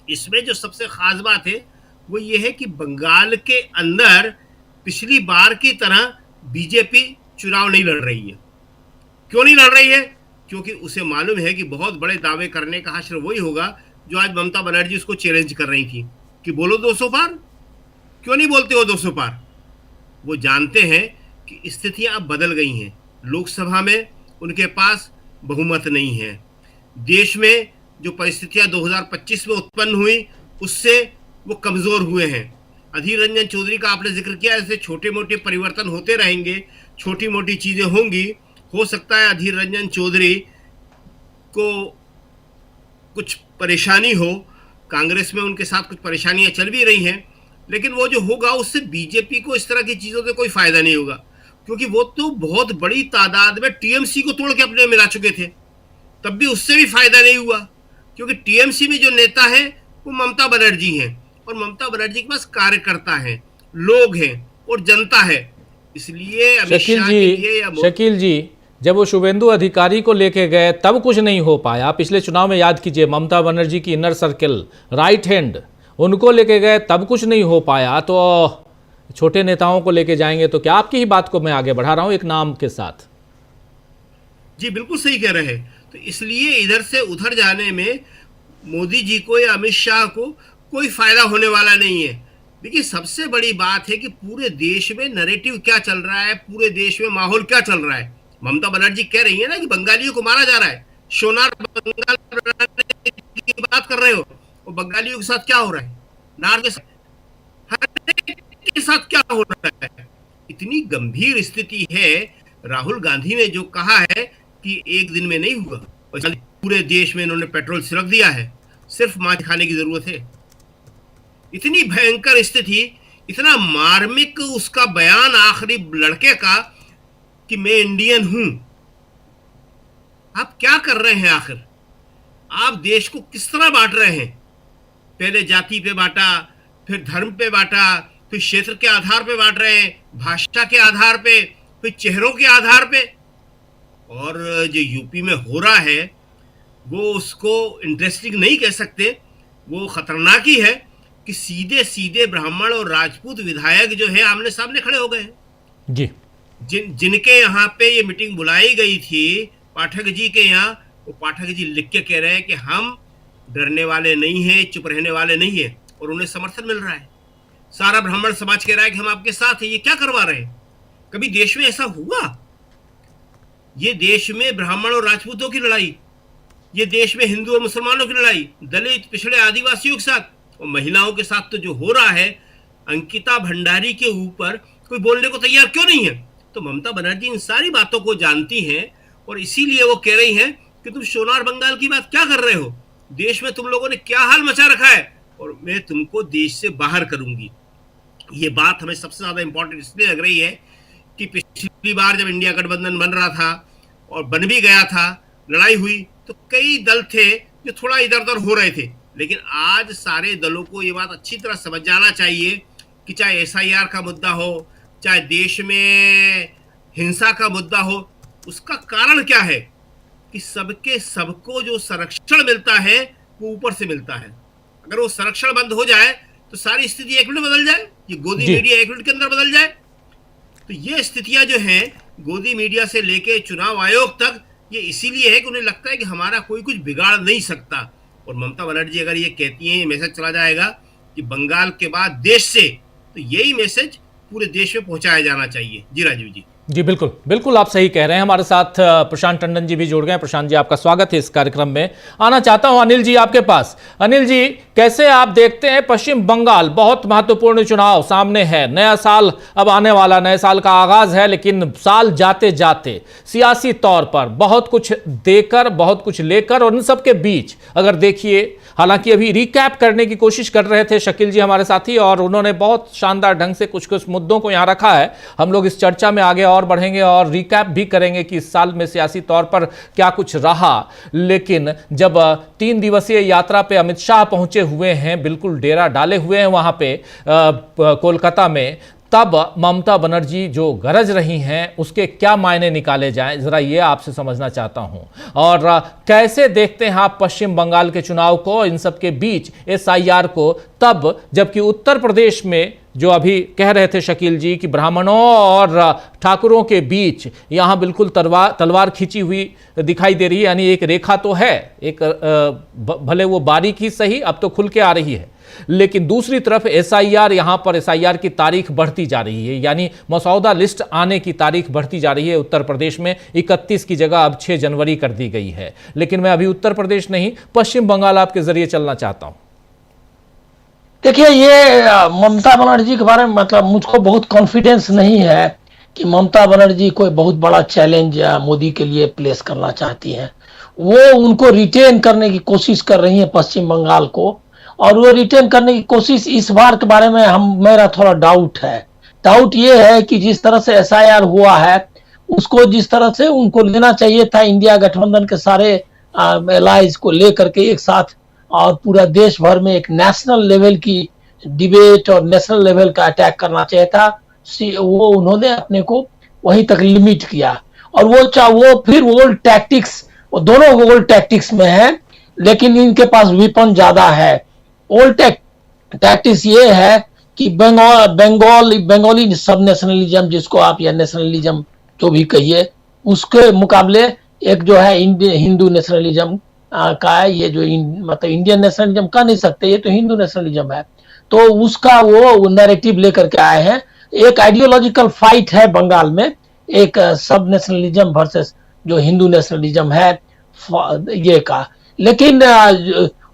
इसमें जो सबसे खास बात है वो ये है कि बंगाल के अंदर पिछली बार की तरह बीजेपी चुनाव नहीं लड़ रही है। क्यों नहीं लड़ रही है? क्योंकि उसे मालूम है कि बहुत बड़े दावे करने का हश्र वही होगा जो आज ममता बनर्जी उसको चैलेंज कर रही थी कि बोलो 200 पार। क्यों नहीं बोलते हो 200 पार? वो जानते हैं कि स्थितियां अब बदल गई हैं। लोकसभा में उनके पास बहुमत नहीं है। देश में जो परिस्थितियां 2025 में उत्पन्न हुई उससे वो कमजोर हुए हैं। अधीर रंजन चौधरी का आपने जिक्र किया, ऐसे छोटे मोटे परिवर्तन होते रहेंगे, छोटी मोटी चीजें होंगी। हो सकता है अधीर रंजन चौधरी को कुछ परेशानी हो, कांग्रेस में उनके साथ कुछ परेशानियां चल भी रही हैं, लेकिन वो जो होगा उससे बीजेपी को इस तरह की चीज़ों से कोई फायदा नहीं होगा, क्योंकि वो तो बहुत बड़ी तादाद में टीएमसी को तोड़ के अपने मिला चुके थे। तब भी उससे भी फायदा नहीं हुआ, क्योंकि टीएमसी में जो नेता है वो ममता बनर्जी हैं, और ममता बनर्जी के पास कार्यकर्ता हैं, लोग हैं और जनता है। इसलिए शकील जी जब वो शुभेंदु अधिकारी को लेके गए तब कुछ नहीं हो पाया। पिछले चुनाव में याद कीजिए, ममता बनर्जी की इनर सर्किल, राइट हैंड, उनको लेके गए तब कुछ नहीं हो पाया। तो छोटे नेताओं को लेके जाएंगे तो क्या? आपकी ही बात को मैं आगे बढ़ा रहा हूं एक नाम के साथ। जी बिल्कुल सही कह रहे हैं। तो इसलिए इधर से उधर जाने में मोदी जी को या अमित शाह को कोई फायदा होने वाला नहीं है। देखिए सबसे बड़ी बात है कि पूरे देश में नैरेटिव क्या चल रहा है, पूरे देश में माहौल क्या चल रहा है। ममता बनर्जी कह रही है ना कि बंगालियों को मारा जा रहा है, सोनार बंगाल की बात कर रहे हो, और बंगालियों के साथ क्या हो रहा है, नार के साथ, हर एक के साथ क्या हो रहा है। इतनी गंभीर स्थिति है। राहुल गांधी ने जो कहा है कि एक दिन में नहीं हुआ, पूरे देश में इन्होंने पेट्रोल छिड़क दिया है, सिर्फ मांस खाने की जरूरत है। इतनी भयंकर स्थिति, इतना मार्मिक उसका बयान आखिरी लड़के का कि मैं इंडियन हूं। आप क्या कर रहे हैं आखिर? आप देश को किस तरह बांट रहे हैं? पहले जाति पे बांटा, फिर धर्म पे बांटा, फिर क्षेत्र के आधार पे बांट रहे हैं, भाषा के आधार पे, फिर चेहरों के आधार पे। और जो यूपी में हो रहा है वो उसको इंटरेस्टिंग नहीं कह सकते, वो खतरनाक ही है कि सीधे सीधे ब्राह्मण और राजपूत विधायक जो है आमने सामने खड़े हो गए जी। जिनके यहाँ पे ये मीटिंग बुलाई गई थी पाठक जी के यहाँ, वो पाठक जी लिख के कह रहे हैं कि हम डरने वाले नहीं हैं, चुप रहने वाले नहीं हैं, और उन्हें समर्थन मिल रहा है। सारा ब्राह्मण समाज कह रहा है कि हम आपके साथ हैं। ये क्या करवा रहे हैं? कभी देश में ऐसा हुआ? ये देश में ब्राह्मण और राजपूतों की लड़ाई, ये देश में हिंदू और मुसलमानों की लड़ाई, दलित पिछड़े आदिवासियों के साथ और महिलाओं के साथ तो जो हो रहा है, अंकिता भंडारी के ऊपर कोई बोलने को तैयार क्यों नहीं है? तो ममता बनर्जी इन सारी बातों को जानती हैं और इसीलिए वो कह रही हैं कि तुम सोनार बंगाल की बात क्या कर रहे हो? देश में तुम लोगों ने क्या हाल मचा रखा है और मैं तुमको देश से बाहर करूंगी। ये बात हमें सबसे ज्यादा इंपॉर्टेंट इसलिए लग रही है कि पिछली बार जब इंडिया गठबंधन बन रहा था और बन भी गया था, लड़ाई हुई, तो कई दल थे जो थोड़ा इधर उधर हो रहे थे, लेकिन आज सारे दलों को ये बात अच्छी तरह समझ जाना चाहिए कि चाहे SIR का मुद्दा हो, चाहे देश में हिंसा का मुद्दा हो, उसका कारण क्या है कि सबको जो संरक्षण मिलता है वो ऊपर से मिलता है। अगर वो संरक्षण बंद हो जाए तो सारी स्थिति एक मिनट बदल जाए, ये गोदी मीडिया एक मिनट के अंदर बदल जाए। तो ये स्थितियां जो हैं गोदी मीडिया से लेके चुनाव आयोग तक, ये इसीलिए है कि उन्हें लगता है कि हमारा कोई कुछ बिगाड़ नहीं सकता। और ममता बनर्जी अगर ये कहती हैं, ये मैसेज चला जाएगा कि बंगाल के बाद देश से, तो यही मैसेज पूरे देश में पहुंचाया जाना चाहिए। जी राजीव जी। जी बिल्कुल बिल्कुल, आप सही कह रहे हैं। हमारे साथ प्रशांत टंडन जी भी जुड़ गए। प्रशांत जी, आपका स्वागत है इस कार्यक्रम में। आना चाहता हूं अनिल जी आपके पास। अनिल जी, कैसे आप देखते हैं पश्चिम बंगाल, बहुत महत्वपूर्ण चुनाव सामने है, नया साल अब आने वाला, नए साल का आगाज है, लेकिन साल जाते जाते सियासी तौर पर बहुत कुछ देकर, बहुत कुछ लेकर, और इन सब के बीच अगर देखिए, हालांकि अभी रिकैप करने की कोशिश कर रहे थे शकील जी हमारे साथी, और उन्होंने बहुत शानदार ढंग से कुछ कुछ मुद्दों को यहां रखा है। हम लोग इस चर्चा में आगे और बढ़ेंगे और रिकैप भी करेंगे कि इस साल में सियासी तौर पर क्या कुछ रहा। लेकिन जब 3 दिवसीय यात्रा पे अमित शाह पहुंचे हुए हैं, बिल्कुल डेरा डाले हुए हैं वहां पे कोलकाता में, तब ममता बनर्जी जो गरज रही हैं उसके क्या मायने निकाले जाएं, जरा ये आपसे समझना चाहता हूं। और कैसे देखते हैं आप पश्चिम बंगाल के चुनाव को, इन सब के बीच SIR को, तब जबकि उत्तर प्रदेश में जो अभी कह रहे थे शकील जी कि ब्राह्मणों और ठाकुरों के बीच यहां बिल्कुल तलवार खींची हुई दिखाई दे रही है, यानी एक रेखा तो है, एक भले वो बारीक ही सही, अब तो खुल के आ रही है, लेकिन दूसरी तरफ SIR, यहां पर SIR की तारीख बढ़ती जा रही है, यानी मसौदा लिस्ट आने की तारीख बढ़ती जा रही है। उत्तर प्रदेश में 31 की जगह अब 6 जनवरी कर दी गई है। लेकिन मैं अभी उत्तर प्रदेश नहीं, पश्चिम बंगाल आपके जरिए चलना चाहता हूं। देखिए, ये ममता बनर्जी के बारे में मतलब मुझको बहुत कॉन्फिडेंस नहीं है कि ममता बनर्जी कोई बहुत बड़ा चैलेंज मोदी के लिए प्लेस करना चाहती हैं। वो उनको रिटेन करने की कोशिश कर रही है पश्चिम बंगाल को, और वो रिटेन करने की कोशिश इस बार के बारे में मेरा थोड़ा डाउट है। डाउट ये है कि जिस तरह से SIR हुआ है, उसको जिस तरह से उनको लेना चाहिए था इंडिया गठबंधन के सारे एलाइज को लेकर के एक साथ, और पूरा देश भर में एक नेशनल लेवल की डिबेट और नेशनल लेवल का अटैक करना चाहिए था, वो उन्होंने अपने को वहीं तक लिमिट किया। और वो फिर ओल्ड टैक्टिक्स, वो दोनों ओल्ड टैक्टिक्स में है, लेकिन इनके पास वेपन ज्यादा है। ओल्ड टैक्टिक्स ये है कि बंगाली सब नेशनलिज्म जिसको आप या नेशनलिज्म जो भी कहिए, उसके मुकाबले एक जो है हिंदू नेशनलिज्म का है। ये जो मतलब इंडियन नेशनलिज्म कह नहीं सकते, ये तो हिंदू नेशनलिज्म है। तो उसका वो नैरेटिव लेकर के आए हैं। एक आइडियोलॉजिकल फाइट है बंगाल में, एक सब नेशनलिज्म वर्सेस जो हिंदू नेशनलिज्म है ये का। लेकिन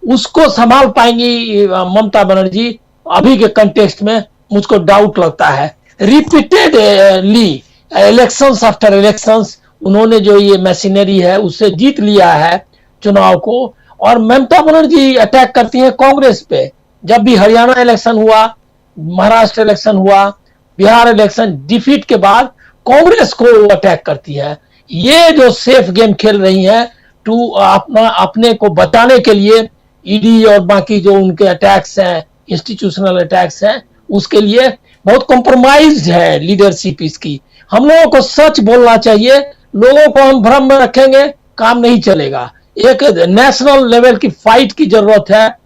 उसको संभाल पाएंगी ममता बनर्जी अभी के कंटेक्स्ट में, मुझको डाउट लगता है। रिपीटेडली इलेक्शंस आफ्टर इलेक्शंस उन्होंने जो ये मशीनरी है उससे जीत लिया है चुनाव को। और ममता बनर्जी अटैक करती है कांग्रेस पे। जब भी हरियाणा इलेक्शन हुआ, महाराष्ट्र इलेक्शन हुआ, बिहार इलेक्शन डिफीट के बाद कांग्रेस को अटैक करती है। ये जो सेफ गेम खेल रही है टू अपने को बचाने के लिए, ईडी और बाकी जो उनके अटैक्स हैं, इंस्टीट्यूशनल अटैक्स हैं, उसके लिए बहुत कॉम्प्रोमाइज्ड है लीडरशिप इसकी। हम लोगों को सच बोलना चाहिए। लोगों को हम भ्रम में रखेंगे, काम नहीं चलेगा। एक नेशनल लेवल की फाइट की जरूरत है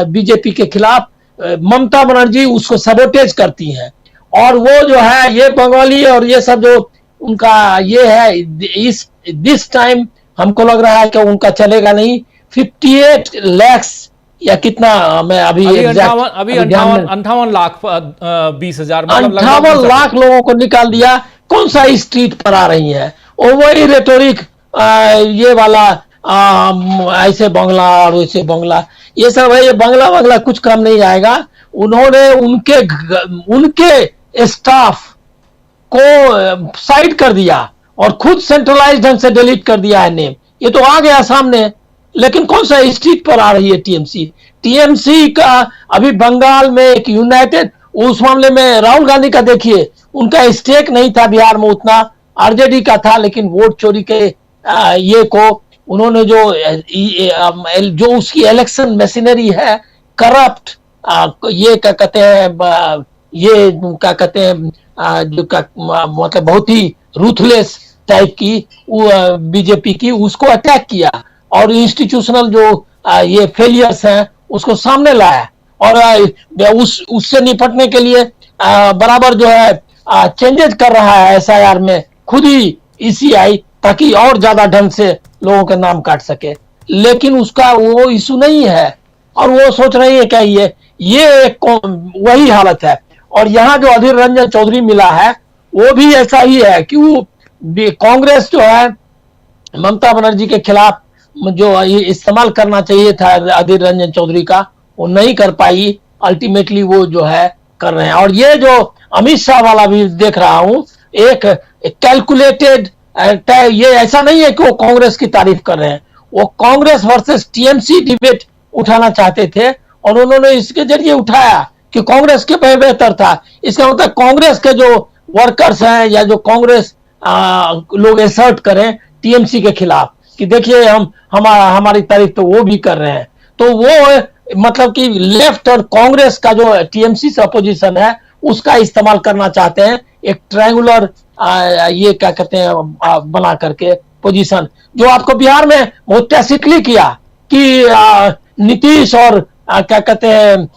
बीजेपी के खिलाफ। ममता बनर्जी उसको सबोटेज करती हैं। और वो जो है ये बंगाली और ये सब जो उनका ये है, दिस टाइम हमको लग रहा है कि उनका चलेगा नहीं। 58 लाख या कितना, मैं अभी 58 लाख 20,000 58 लाख लोगों को निकाल दिया। कौन सा स्ट्रीट पर आ रही है? और वही रेटोरिक ये वाला ऐसे बंगला और वैसे बंगला, ये सब है। ये बंगला कुछ काम नहीं आएगा। उन्होंने उनके स्टाफ को साइड कर दिया और खुद सेंट्रलाइज्ड ढंग से डिलीट कर दिया है नेम। ये तो आ गया सामने। लेकिन कौन सा स्ट्रीट पर आ रही है टीएमसी का? अभी बंगाल में एक यूनाइटेड, उस मामले में राहुल गांधी का देखिए, उनका स्टेक नहीं था बिहार में उतना, आरजेडी का था। लेकिन वोट चोरी के ये को उन्होंने जो उसकी इलेक्शन मशीनरी है करप्ट, ये क्या कहते हैं, ये क्या कहते हैं, जो मतलब बहुत ही रूथलेस टाइप की बीजेपी की, उसको अटैक किया। और इंस्टीट्यूशनल जो ये फेलियर्स हैं उसको सामने लाया। और उससे निपटने के लिए बराबर जो है चेंजेस कर रहा है एसआईआर में खुद ही ईसीआई, ताकि और ज्यादा ढंग से लोगों के नाम काट सके। लेकिन उसका वो इशू नहीं है। और वो सोच रही है क्या ये वही हालत है। और यहाँ जो अधीर रंजन चौधरी मिला है वो भी ऐसा ही है कि वो कांग्रेस जो है ममता बनर्जी के खिलाफ जो इस्तेमाल करना चाहिए था अधीर रंजन चौधरी का, वो नहीं कर पाई। अल्टीमेटली वो जो है कर रहे हैं। और ये जो अमित शाह वाला भी देख रहा हूं, एक कैलकुलेटेड, ये ऐसा नहीं है कि वो कांग्रेस की तारीफ कर रहे हैं। वो कांग्रेस वर्सेस टीएमसी डिबेट उठाना चाहते थे और उन्होंने इसके जरिए उठाया कि कांग्रेस के बेहतर था। इसका मतलब कांग्रेस के जो वर्कर्स हैं या जो कांग्रेस लोग एसर्ट करें टीएमसी के खिलाफ कि देखिए हमारी तारीफ तो वो भी कर रहे हैं। तो वो मतलब कि लेफ्ट और कांग्रेस का जो टीएमसी से अपोजिशन है उसका इस्तेमाल करना चाहते हैं, एक ट्रायंगुलर ये क्या कहते हैं बना करके पोजीशन, जो आपको बिहार में बहुत टैसिटली किया कि नीतीश और क्या कहते हैं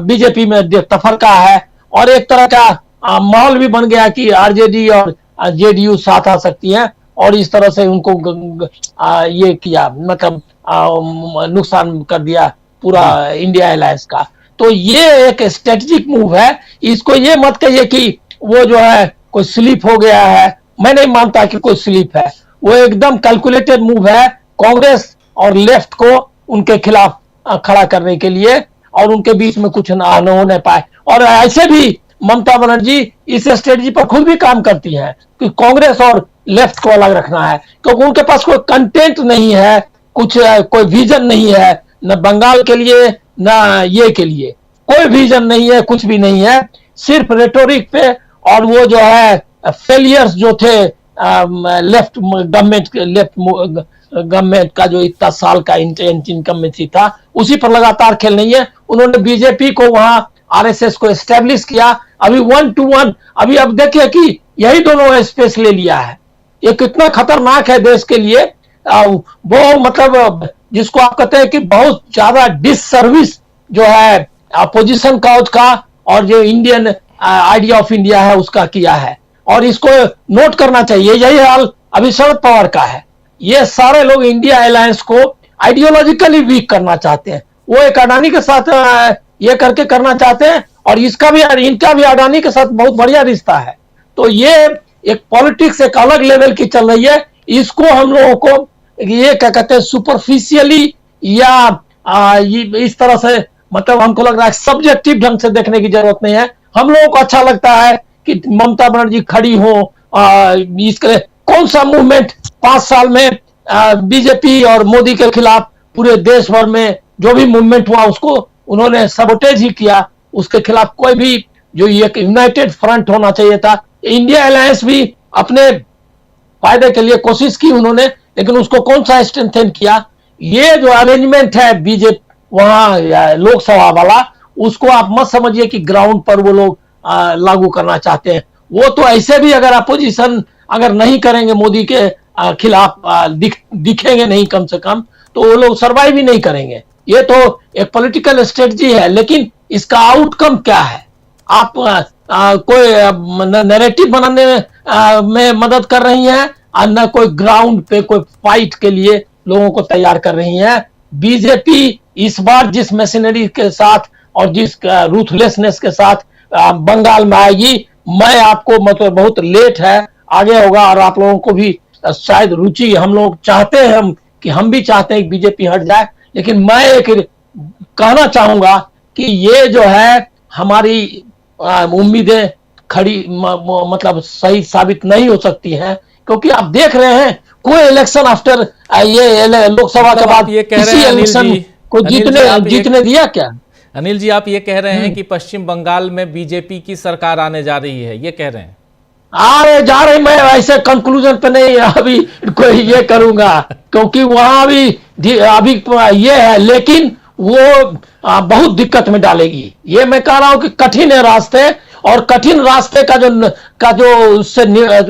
बीजेपी में तफरका है। और एक तरह का माहौल भी बन गया कि आरजेडी और जेडीयू साथ आ सकती है। और इस तरह से उनको ये किया, मतलब नुकसान कर दिया पूरा इंडिया अलायंस का। तो ये एक स्ट्रेटेजिक मूव है। इसको ये मत कहिए कि वो जो है कोई स्लिप हो गया है। मैं नहीं मानता कि कोई स्लिप है। वो एकदम कैलकुलेटेड मूव है कांग्रेस और लेफ्ट को उनके खिलाफ खड़ा करने के लिए, और उनके बीच में कुछ ना होने पाए। और ऐसे भी ममता बनर्जी इस स्ट्रेटजी पर खुद भी काम करती है कि कांग्रेस और लेफ्ट को अलग रखना है, क्योंकि उनके पास कोई कंटेंट नहीं है, कोई विजन नहीं है, न बंगाल के लिए न ये के लिए कोई विजन नहीं है, कुछ भी नहीं है, सिर्फ रेटोरिक पे। और वो जो है फेलियर्स जो थे लेफ्ट गवर्नमेंट का जो इतना साल का इनकम्बेंसी था उसी पर लगातार खेल नहीं है। उन्होंने बीजेपी को वहां आरएसएस को एस्टेब्लिश किया। अभी 1 to 1 अभी अब देखिए कि यही दोनों स्पेस ले लिया है। ये कितना खतरनाक है देश के लिए। वो मतलब जिसको आप कहते हैं कि बहुत ज्यादा डिससर्विस जो है अपोजिशन काउज का और जो इंडियन आइडिया ऑफ इंडिया है उसका किया है। और इसको नोट करना चाहिए, यही हाल अभी शरद पवार का है। ये सारे लोग इंडिया अलायंस को आइडियोलॉजिकली वीक करना चाहते हैं। वो एक अडानी के साथ ये करके करना चाहते हैं, और इनका भी अडानी के साथ बहुत बढ़िया रिश्ता है। तो ये एक पॉलिटिक्स एक अलग लेवल की चल रही है। इसको हम लोगों को ये क्या कहते हैं सुपरफिशियली या इस तरह से मतलब हमको लग रहा है सब्जेक्टिव ढंग से देखने की जरूरत नहीं है। हम लोगों को अच्छा लगता है कि ममता बनर्जी खड़ी हो, इसके कौन सा मूवमेंट 5 साल में बीजेपी और मोदी के खिलाफ पूरे देश भर में जो भी मूवमेंट हुआ उसको उन्होंने सबोटेज ही किया। उसके खिलाफ कोई भी जो एक यूनाइटेड फ्रंट होना चाहिए था। इंडिया अलायंस भी अपने फायदे के लिए कोशिश की उन्होंने, लेकिन उसको कौन सा स्ट्रेंथन किया। ये जो अरेंजमेंट है बीजेपी वहां लोकसभा वाला, उसको आप मत समझिए कि ग्राउंड पर वो लोग लागू करना चाहते हैं। वो तो ऐसे भी अगर अपोजिशन अगर नहीं करेंगे मोदी के खिलाफ दिखेंगे नहीं कम से कम, तो वो लोग सर्वाइव ही नहीं करेंगे। ये तो एक पॉलिटिकल स्ट्रेटजी है, लेकिन इसका आउटकम क्या है? आप कोई नैरेटिव बनाने में मदद कर रही हैं और न कोई ग्राउंड पे कोई फाइट के लिए लोगों को तैयार कर रही हैं। बीजेपी इस बार जिस मशीनरी के साथ और जिस रूथलेसनेस के साथ बंगाल में आएगी, मैं आपको मतलब बहुत लेट है, आगे होगा। और आप लोगों को भी शायद रुचि, हम लोग चाहते हैं कि हम भी चाहते हैं कि बीजेपी हट जाए, लेकिन मैं एक कहना चाहूंगा कि ये जो है हमारी उम्मीदें खड़ी मतलब सही साबित नहीं हो सकती हैं, क्योंकि आप देख रहे हैं कोई इलेक्शन आफ्टर ये लोकसभा के बाद किसी इलेक्शन को जीतने दिया क्या? अनिल जी, आप ये कह रहे हैं कि पश्चिम बंगाल में बीजेपी की सरकार आने जा रही है, ये कह रहे हैं? अरे जा रही, मैं ऐसे कंक्लूजन पे नहीं अभी कोई ये करूंगा, क्योंकि वहां अभी ये है, लेकिन वो बहुत दिक्कत में डालेगी। ये मैं कह रहा हूं कि कठिन है रास्ते, और कठिन रास्ते का जो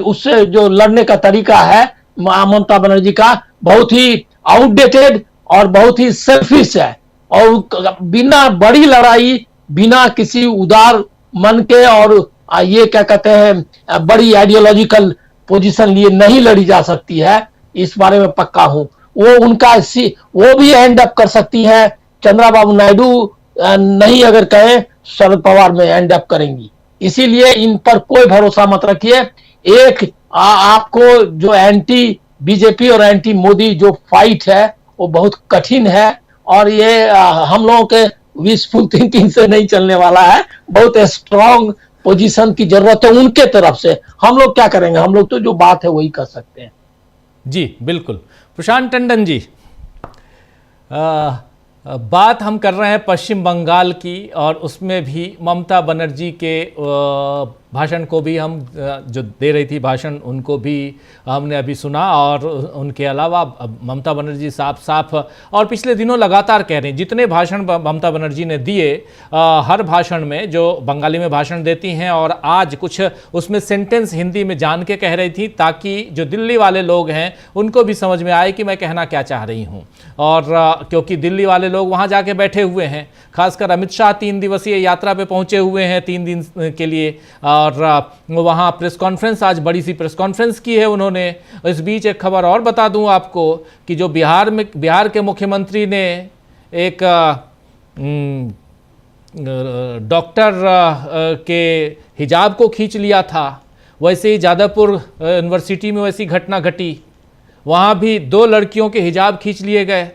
उससे जो लड़ने का तरीका है ममता बनर्जी का, बहुत ही आउटडेटेड और बहुत ही सेल्फिश है। और बिना बड़ी लड़ाई, बिना किसी उदार मन के और ये क्या कहते हैं बड़ी आइडियोलॉजिकल पोजीशन लिए नहीं लड़ी जा सकती है, इस बारे में पक्का हूं। वो भी एंड अप कर सकती है, चंद्रबाबू नायडू नहीं अगर कहें शरद पवार में एंड अप करेंगी। इसीलिए इन पर कोई भरोसा मत रखिए। एक आपको जो एंटी बीजेपी और एंटी मोदी जो फाइट है वो बहुत कठिन है, और ये हम लोगों के विशफुल थिंकिंग से नहीं चलने वाला है। बहुत स्ट्रांग पोजीशन की जरूरत है उनके तरफ से। हम लोग क्या करेंगे? हम लोग तो जो बात है वही कर सकते हैं। जी बिल्कुल। प्रशांत टंडन जी, बात हम कर रहे हैं पश्चिम बंगाल की, और उसमें भी ममता बनर्जी के भाषण को भी हम जो दे रही थी भाषण, उनको भी हमने अभी सुना। और उनके अलावा ममता बनर्जी साफ और पिछले दिनों लगातार कह रही हैं, जितने भाषण ममता बनर्जी ने दिए हर भाषण में जो बंगाली में भाषण देती हैं, और आज कुछ उसमें सेंटेंस हिंदी में जान के कह रही थी, ताकि जो दिल्ली वाले लोग हैं उनको भी समझ में आए कि मैं कहना क्या चाह रही हूँ। और क्योंकि दिल्ली वाले लोग वहाँ जाके बैठे हुए हैं, खासकर अमित शाह 3 दिवसीय यात्रा पे पहुँचे हुए हैं 3 दिन के लिए, और वहाँ प्रेस कॉन्फ्रेंस, आज बड़ी सी प्रेस कॉन्फ्रेंस की है उन्होंने। इस बीच एक खबर और बता दूं आपको कि जो बिहार के मुख्यमंत्री ने एक डॉक्टर के हिजाब को खींच लिया था, वैसे ही जादवपुर यूनिवर्सिटी में वैसी घटना घटी। वहाँ भी 2 लड़कियों के हिजाब खींच लिए गए,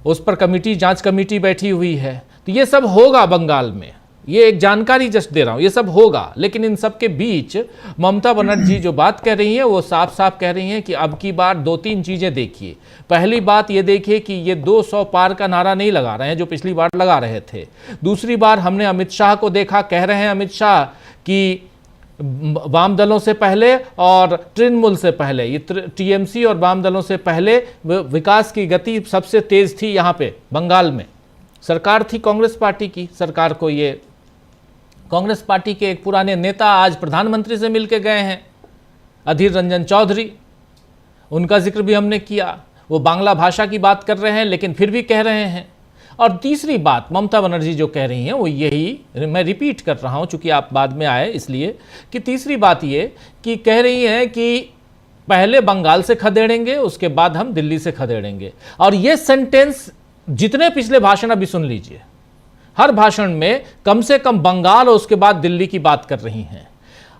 उस पर जांच कमेटी बैठी हुई है। तो ये सब होगा बंगाल में, ये एक जानकारी जस्ट दे रहा हूँ, ये सब होगा। लेकिन इन सब के बीच ममता बनर्जी जो बात कह रही हैं वो साफ साफ कह रही हैं कि अब की बार 2-3 चीज़ें देखिए। पहली बात ये देखिए कि ये 200 पार का नारा नहीं लगा रहे हैं जो पिछली बार लगा रहे थे। दूसरी बार हमने अमित शाह को देखा, कह रहे हैं अमित शाह कि वाम दलों से पहले और तृणमूल से पहले, ये टीएमसी और वाम दलों से पहले विकास की गति सबसे तेज थी यहाँ पे बंगाल में। सरकार थी कांग्रेस पार्टी की, सरकार को ये कांग्रेस पार्टी के एक पुराने नेता आज प्रधानमंत्री से मिलके गए हैं, अधीर रंजन चौधरी, उनका जिक्र भी हमने किया। वो बांग्ला भाषा की बात कर रहे हैं, लेकिन फिर भी कह रहे हैं और तीसरी बात ममता बनर्जी जो कह रही हैं वो यही, मैं रिपीट कर रहा हूं चूंकि आप बाद में आए इसलिए, कि तीसरी बात ये कि कह रही हैं कि पहले बंगाल से खदेड़ेंगे उसके बाद हम दिल्ली से खदेड़ेंगे। और ये सेंटेंस जितने पिछले भाषण अभी सुन लीजिए, हर भाषण में कम से कम बंगाल और उसके बाद दिल्ली की बात कर रही हैं।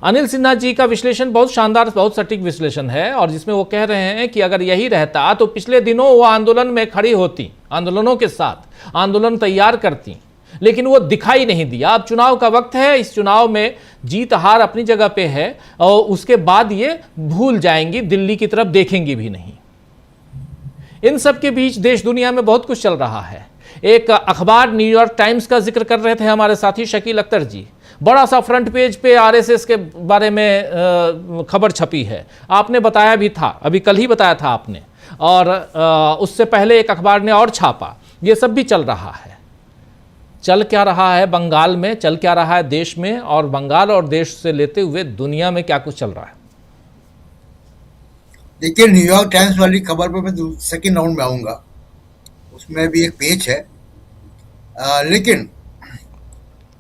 अनिल सिन्हा जी का विश्लेषण बहुत शानदार, बहुत सटीक विश्लेषण है, और जिसमें वो कह रहे हैं कि अगर यही रहता तो पिछले दिनों वो आंदोलन में खड़ी होती, आंदोलनों के साथ आंदोलन तैयार करती, लेकिन वो दिखाई नहीं दिया। अब चुनाव का वक्त है, इस चुनाव में जीत हार अपनी जगह पे है और उसके बाद ये भूल जाएंगी, दिल्ली की तरफ देखेंगी भी नहीं। इन सब के बीच देश दुनिया में बहुत कुछ चल रहा है। एक अखबार न्यूयॉर्क टाइम्स का जिक्र कर रहे थे हमारे साथी शकील अख्तर जी, बड़ा सा फ्रंट पेज पे आरएसएस के बारे में खबर छपी है। आपने बताया भी था, अभी कल ही बताया था आपने, और उससे पहले एक अखबार ने और छापा। ये सब भी चल रहा है। चल क्या रहा है बंगाल में, चल क्या रहा है देश में, और बंगाल और देश से लेते हुए दुनिया में क्या कुछ चल रहा है? देखिए, न्यूयॉर्क टाइम्स वाली खबर पर मैं सेकेंड राउंड में आऊँगा, उसमें भी एक पेज है। लेकिन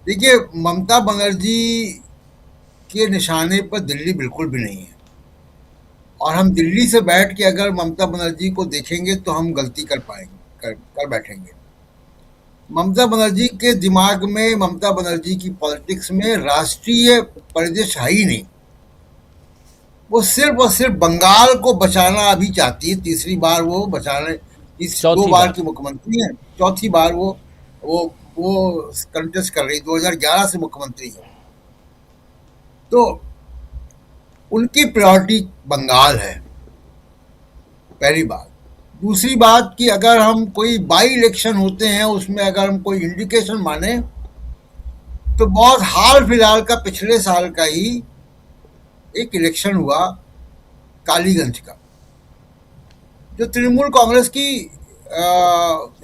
देखिए, ममता बनर्जी के निशाने पर दिल्ली बिल्कुल भी नहीं है, और हम दिल्ली से बैठ के अगर ममता बनर्जी को देखेंगे तो हम गलती कर पाएंगे, कर बैठेंगे। ममता बनर्जी के दिमाग में, ममता बनर्जी की पॉलिटिक्स में राष्ट्रीय परिदृश्य है ही नहीं। वो सिर्फ और सिर्फ बंगाल को बचाना अभी चाहती है। तीसरी बार वो बचाने, इस 2 बार की मुख्यमंत्री है, चौथी बार वो कंटेस्ट कर रही, 2011 से मुख्यमंत्री है। तो उनकी प्रायोरिटी बंगाल है, पहली बात। दूसरी बात कि अगर हम कोई बाई इलेक्शन होते हैं, उसमें अगर हम कोई इंडिकेशन माने तो बहुत हाल फिलहाल का पिछले साल का ही एक इलेक्शन हुआ कालीगंज का, जो तृणमूल कांग्रेस की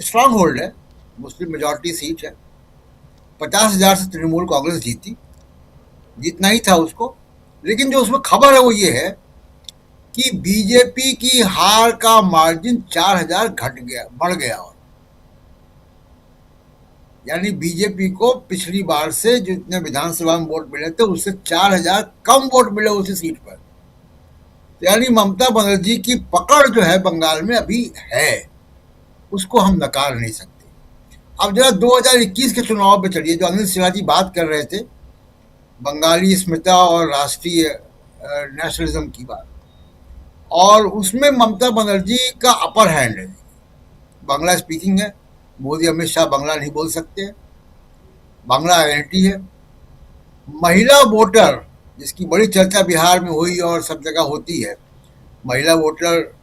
स्ट्रांग होल्ड है, मुस्लिम मेजॉरिटी सीट है। 50,000 से तृणमूल कांग्रेस जीती, जीतना ही था उसको। लेकिन जो उसमें खबर है वो ये है कि बीजेपी की हार का मार्जिन 4,000 बढ़ गया, और यानी बीजेपी को पिछली बार से जितने विधानसभा में वोट मिले थे उससे 4,000 कम वोट मिले उसी सीट पर। तो यानी ममता बनर्जी की पकड़ जो है बंगाल में अभी है, उसको हम नकार नहीं सकते। अब जरा 2021 के चुनाव पे चलिए, जो अनिल सिन्हा जी बात कर रहे थे, बंगाली अस्मिता और राष्ट्रीय नेशनलिज्म की बात, और उसमें ममता बनर्जी का अपर हैंड है। बांग्ला स्पीकिंग है, मोदी अमित शाह बांग्ला नहीं बोल सकते, बांग्ला आइडेंटिटी है। महिला वोटर, जिसकी बड़ी चर्चा बिहार में हुई और सब जगह होती है, महिला वोटर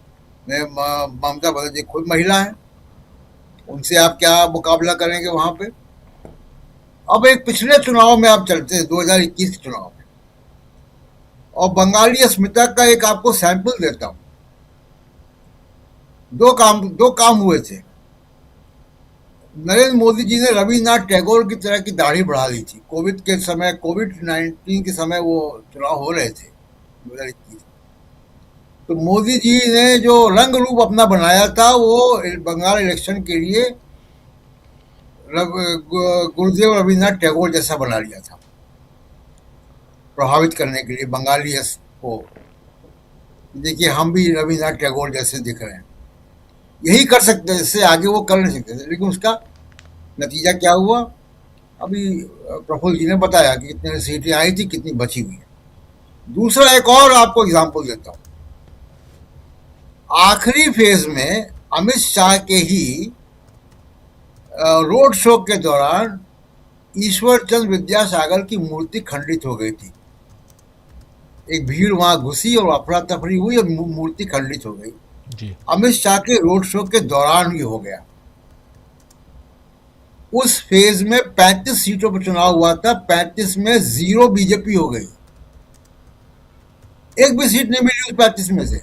में ममता बनर्जी खुद महिला है, उनसे आप क्या मुकाबला करेंगे वहां पे। अब एक पिछले चुनाव में आप चलते हैं, 2021 के चुनाव में, और बंगाली अस्मिता का एक आपको सैंपल देता हूं। दो काम हुए थे। नरेंद्र मोदी जी ने रविन्द्रनाथ टैगोर की तरह की दाढ़ी बढ़ा ली थी कोविड-19 के समय वो चुनाव हो रहे थे 2021। तो मोदी जी ने जो रंग रूप अपना बनाया था वो बंगाल इलेक्शन के लिए गुरुदेव रविन्द्रनाथ टैगोर जैसा बना लिया था, प्रभावित करने के लिए बंगाली को। देखिए, हम भी रविन्द्रनाथ टैगोर जैसे दिख रहे हैं, यही कर सकते हैं, इससे आगे वो कर नहीं सकते थे। लेकिन उसका नतीजा क्या हुआ, अभी प्रफुल्ल जी ने बताया कि कितने सीटें आई थी, कितनी बची हुई है। दूसरा एक और आपको एग्जांपल देता हूं। आखिरी फेज में अमित शाह के ही रोड शो के दौरान ईश्वर चंद्र विद्यासागर की मूर्ति खंडित हो गई थी। एक भीड़ वहां घुसी और अफरा तफरी हुई और मूर्ति खंडित हो गई जी। अमित शाह के रोड शो के दौरान ही हो गया। उस फेज में 35 सीटों पर चुनाव हुआ था, 35 में 0 बीजेपी हो गई, एक भी सीट नहीं मिली उस 35 में से।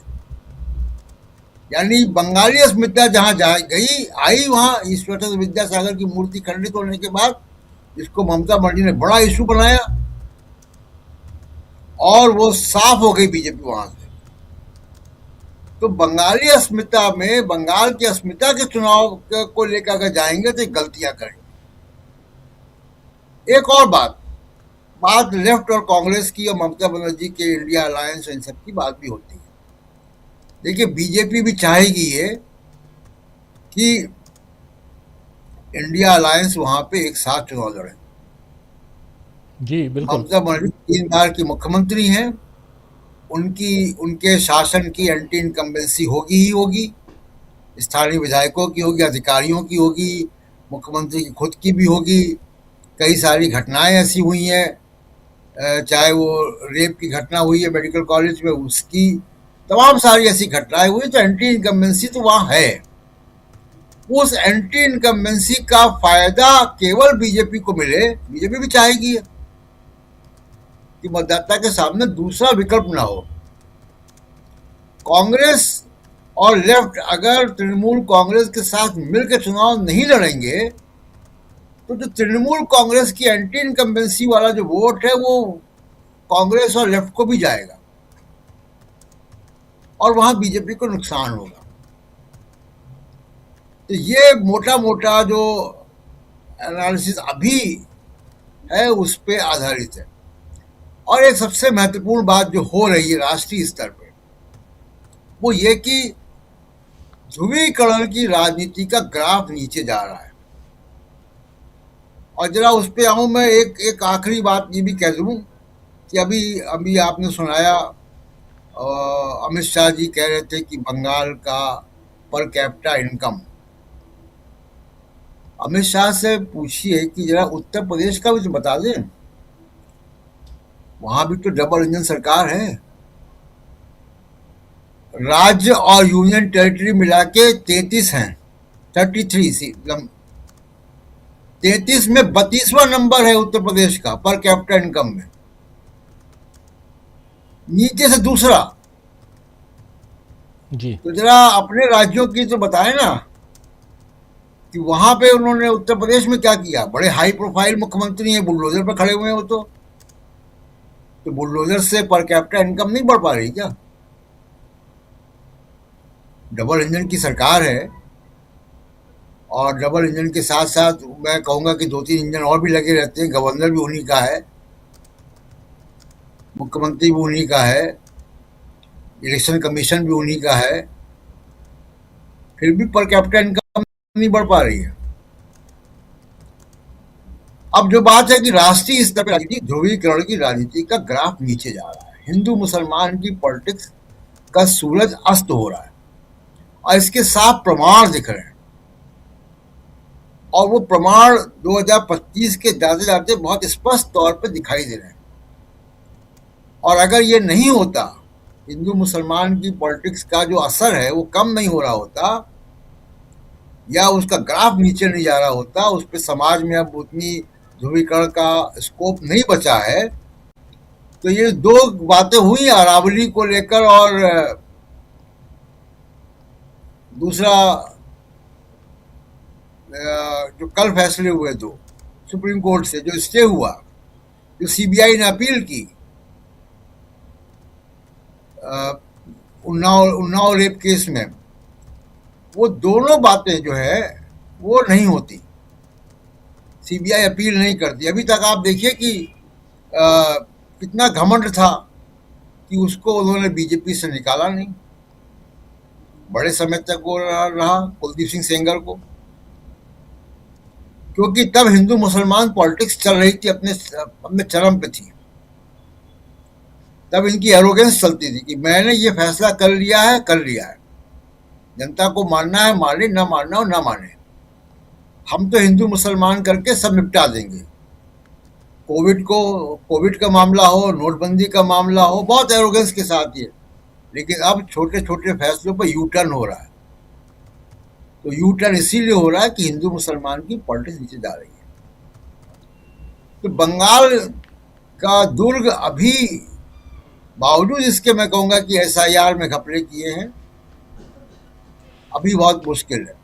यानी बंगाली अस्मिता जहां गई आई, वहां ईश्वर चंद्र विद्यासागर की मूर्ति खंडित होने के बाद इसको ममता बनर्जी ने बड़ा इशू बनाया और वो साफ हो गई बीजेपी वहां से। तो बंगाली अस्मिता में, बंगाल की अस्मिता के चुनाव को लेकर अगर जाएंगे तो गलतियां करेंगे। एक और बात लेफ्ट और कांग्रेस की और ममता बनर्जी के इंडिया अलायंस इन सब की बात भी होती है। देखिए, बीजेपी भी चाहेगी ये कि इंडिया अलायंस वहां पे एक साथ चुनाव लड़े। जी बिल्कुल। ममता बनर्जी 3 बार की मुख्यमंत्री हैं, उनके शासन की एंटी इनकम्बेंसी होगी ही होगी, स्थानीय विधायकों की होगी, अधिकारियों की होगी, मुख्यमंत्री की खुद की भी होगी। कई सारी घटनाएं ऐसी हुई हैं, चाहे वो रेप की घटना हुई है मेडिकल कॉलेज में, उसकी तमाम सारी ऐसी घटनाएं हुई, तो एंटी इनकम्बेंसी तो वहां है। उस एंटी इनकम्बेंसी का फायदा केवल बीजेपी को मिले, बीजेपी भी चाहेगी कि मतदाता के सामने दूसरा विकल्प ना हो। कांग्रेस और लेफ्ट अगर तृणमूल कांग्रेस के साथ मिलकर चुनाव नहीं लड़ेंगे तो जो तृणमूल कांग्रेस की एंटी इनकम्बेंसी वाला जो वोट है वो कांग्रेस और लेफ्ट को भी जाएगा और वहां बीजेपी को नुकसान होगा। तो ये मोटा मोटा जो एनालिसिस अभी है उस पे आधारित है। और एक सबसे महत्वपूर्ण बात जो हो रही है राष्ट्रीय स्तर पे, वो ये कि ध्रुवीकरण की राजनीति का ग्राफ नीचे जा रहा है। और जरा उस पे आऊं मैं, एक आखिरी बात ये भी कह दूं कि अभी आपने सुनाया अमित शाह जी कह रहे थे कि बंगाल का per capita income. Amit Shah से पूछिए कि जरा उत्तर प्रदेश का भी तो बता दें, वहां भी तो डबल इंजन सरकार है। राज्य और यूनियन टेरिटरी मिला के 33 हैं, 33 33 में 32वां नंबर है उत्तर प्रदेश का पर कैपिटा इनकम में, नीचे से दूसरा। जी तो जरा अपने राज्यों की तो बताएं ना कि वहां पे उन्होंने उत्तर प्रदेश में क्या किया। बड़े हाई प्रोफाइल मुख्यमंत्री हैं, बुलडोजर पर खड़े हुए हैं वो तो बुलडोजर से पर कैपिटा इनकम नहीं बढ़ पा रही क्या? डबल इंजन की सरकार है और डबल इंजन के साथ साथ मैं कहूंगा कि 2-3 इंजन और भी लगे रहते हैं। गवर्नर भी उन्हीं का है, मुख्यमंत्री भी उन्हीं का है, इलेक्शन कमीशन भी उन्हीं का है, फिर भी पर कैपिटा इनकम नहीं बढ़ पा रही है। अब जो बात है कि राष्ट्रीय स्तर पर ध्रुवीकरण की राजनीति का ग्राफ नीचे जा रहा है, हिंदू मुसलमान की पॉलिटिक्स का सूरज अस्त हो रहा है और इसके साफ प्रमाण दिख रहे हैं। और वो प्रमाण 2025 के जाते जाते बहुत स्पष्ट तौर पर दिखाई दे रहे हैं। और अगर ये नहीं होता, हिंदू मुसलमान की पॉलिटिक्स का जो असर है वो कम नहीं हो रहा होता या उसका ग्राफ नीचे नहीं जा रहा होता, उस पर समाज में अब उतनी ध्रुवीकरण का स्कोप नहीं बचा है, तो ये 2 बातें हुई अरावली को लेकर और दूसरा जो कल फैसले हुए 2 सुप्रीम कोर्ट से जो स्टे हुआ, जो सीबीआई ने अपील की उन्नाव रेप केस में, वो दोनों बातें जो है वो नहीं होती, सीबीआई अपील नहीं करती। अभी तक आप देखिए कि कितना घमंड था कि उसको उन्होंने बीजेपी से निकाला नहीं, बड़े समय तक वो रहा कुलदीप सिंह सेंगर को, क्योंकि तब हिंदू मुसलमान पॉलिटिक्स चल रही थी, अपने चरम पे थी। तब इनकी एरोगेंस चलती थी कि मैंने ये फैसला कर लिया है, जनता को मानना है माने, ना मानना हो ना माने, हम तो हिंदू मुसलमान करके सब निपटा देंगे। कोविड का मामला हो, नोटबंदी का मामला हो, बहुत एरोगेंस के साथ ये। लेकिन अब छोटे छोटे फैसलों पर यू टर्न हो रहा है। तो यू टर्न इसीलिए हो रहा है कि हिंदू मुसलमान की पॉलिटिक्स नीचे जा रही है। तो बंगाल का दुर्ग अभी, बावजूद इसके मैं कहूंगा कि SIR में घपले किए हैं, अभी बहुत मुश्किल है।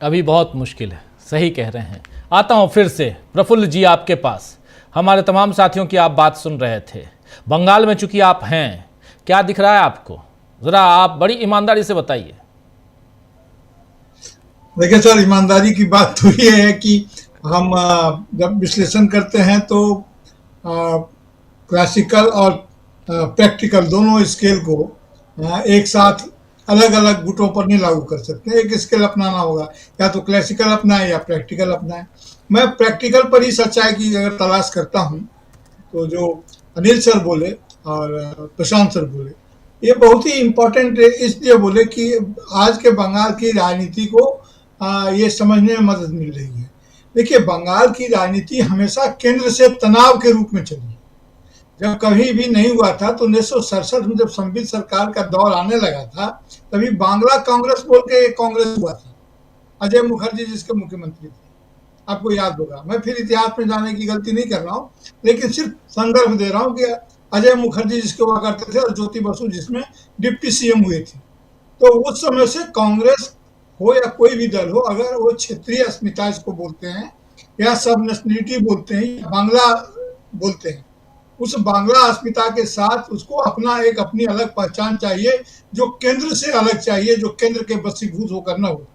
अभी बहुत मुश्किल है, सही कह रहे हैं। आता हूं फिर से प्रफुल्ल जी आपके पास। हमारे तमाम साथियों की आप बात सुन रहे थे। बंगाल में चूंकि आप हैं, क्या दिख रहा है आपको? जरा आप बड़ी ईमानदारी से बताइए। देखिए सर, ईमानदारी की बात तो ये है कि हम जब विश्लेषण करते हैं तो क्लासिकल और प्रैक्टिकल दोनों स्केल को एक साथ अलग अलग गुटों पर नहीं लागू कर सकते। एक स्केल अपनाना होगा, या तो क्लासिकल अपनाए या प्रैक्टिकल अपनाए। मैं प्रैक्टिकल पर ही सच्चाई की अगर तलाश करता हूँ तो जो अनिल सर बोले और प्रशांत सर बोले, ये बहुत ही इम्पोर्टेंट इसलिए बोले कि आज के बंगाल की राजनीति को ये समझने में मदद मिल रही है। देखिए, बंगाल की राजनीति हमेशा केंद्र से तनाव के रूप में चली। जब कभी भी नहीं हुआ था तो 1967 में जब संवित सरकार का दौर आने लगा था, तभी बांग्ला कांग्रेस बोल के एक कांग्रेस हुआ था, अजय मुखर्जी जिसके मुख्यमंत्री थे, आपको याद होगा। मैं फिर इतिहास में जाने की गलती नहीं कर रहा हूँ, लेकिन सिर्फ संदर्भ दे रहा हूँ कि अजय मुखर्जी जिसके हुआ करते थे और ज्योति बसु जिसमें डिप्टी सीएम हुए थे। तो उस समय से कांग्रेस हो या कोई भी दल हो, अगर वो क्षेत्रीय अस्मिता इसको बोलते हैं या सब नेशनलिटी बोलते हैं या बांग्ला बोलते हैं, उस बांग्ला अस्मिता के साथ उसको अपना एक अपनी अलग पहचान चाहिए, जो केंद्र से अलग चाहिए, जो केंद्र के वशीभूत होकर न हो।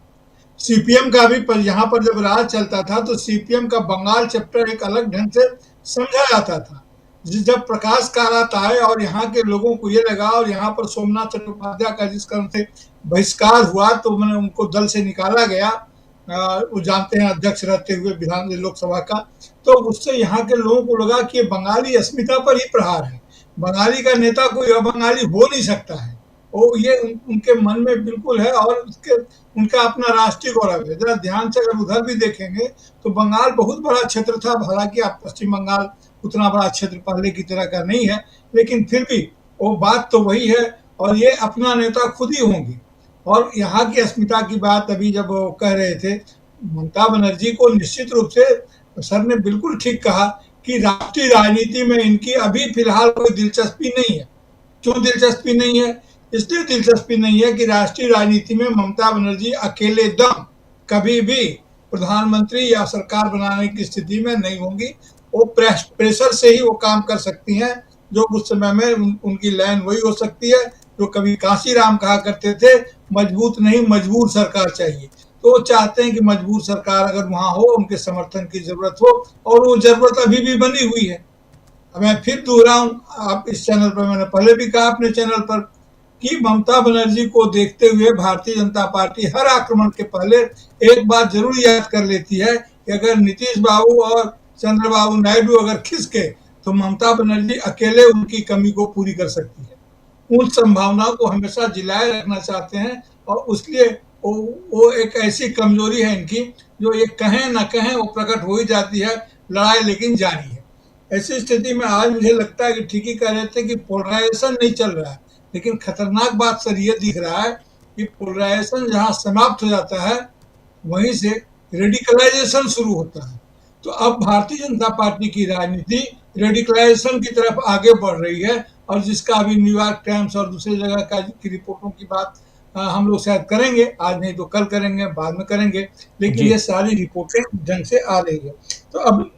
सीपीएम का भी यहाँ पर जब राज चलता था तो सीपीएम का बंगाल चैप्टर एक अलग ढंग से समझा जाता था। जब प्रकाश कारात आए और यहाँ के लोगों को ये लगा, और यहाँ पर सोमनाथ चट्टोपाध्याय का जिस कारण से बहिष्कार हुआ तो मैंने उनको दल से निकाला गया, वो जानते हैं अध्यक्ष रहते हुए विधान लोकसभा का, तो उससे यहाँ के लोगों को लगा कि ये बंगाली अस्मिता पर ही प्रहार है, बंगाली का नेता कोई अबंगाली हो नहीं सकता है। वो ये उनके मन में बिल्कुल है, और उनका अपना राष्ट्रीय गौरव है। जरा ध्यान से अगर उधर भी देखेंगे तो बंगाल बहुत बड़ा क्षेत्र था, हालांकि आप पश्चिम बंगाल उतना बड़ा क्षेत्र पहले की तरह का नहीं है, लेकिन फिर भी वो बात तो वही है, और ये अपना नेता खुद ही होंगे। और यहाँ की अस्मिता की बात अभी जब वो कह रहे थे ममता बनर्जी को, निश्चित रूप से सर ने बिल्कुल ठीक कहा कि राष्ट्रीय राजनीति में इनकी अभी फिलहाल कोई दिलचस्पी नहीं है। क्यों दिलचस्पी नहीं है? इसलिए दिलचस्पी नहीं है कि राष्ट्रीय राजनीति में ममता बनर्जी अकेले दम कभी भी प्रधानमंत्री या सरकार बनाने की स्थिति में नहीं होंगी। वो प्रेशर से ही वो काम कर सकती हैं, जो उस समय में उनकी लाइन वही हो सकती है जो कभी कांशीराम कहा करते थे, मजबूत नहीं मजबूर सरकार चाहिए। तो वो चाहते हैं कि मजबूर सरकार अगर वहां हो, उनके समर्थन की जरूरत हो, और वो जरूरत अभी भी बनी हुई है। मैं फिर दोहराऊं, आप इस चैनल पर, मैंने पहले भी कहा अपने चैनल पर, कि ममता बनर्जी को देखते हुए भारतीय जनता पार्टी हर आक्रमण के पहले एक बात जरूर याद कर लेती है कि अगर नीतीश बाबू और चंद्रबाबू नायडू अगर खिसके तो ममता बनर्जी अकेले उनकी कमी को पूरी कर सकती है। उन संभावनाओं को हमेशा जिलाए रखना चाहते हैं, और उसलिए वो एक ऐसी कमजोरी है इनकी, जो ये कहें ना कहें वो प्रकट हो ही जाती है। लड़ाई लेकिन जारी है। ऐसी स्थिति में आज मुझे लगता है कि ठीक ही कह रहे थे कि पोलराइजेशन नहीं चल रहा है, लेकिन खतरनाक बात सर ये दिख रहा है कि पोलराइजेशन जहां समाप्त हो जाता है वहीं से रेडिकलाइजेशन शुरू होता है। तो अब भारतीय जनता पार्टी की राजनीति रेडिकलाइजेशन की तरफ आगे बढ़ रही है, और जिसका अभी न्यूयॉर्क टाइम्स और दूसरी जगह की रिपोर्टों की बात हम लोग शायद करेंगे, आज नहीं तो कल करेंगे, बाद में करेंगे, लेकिन ये सारी रिपोर्टें ढंग से आ रही है। तो अब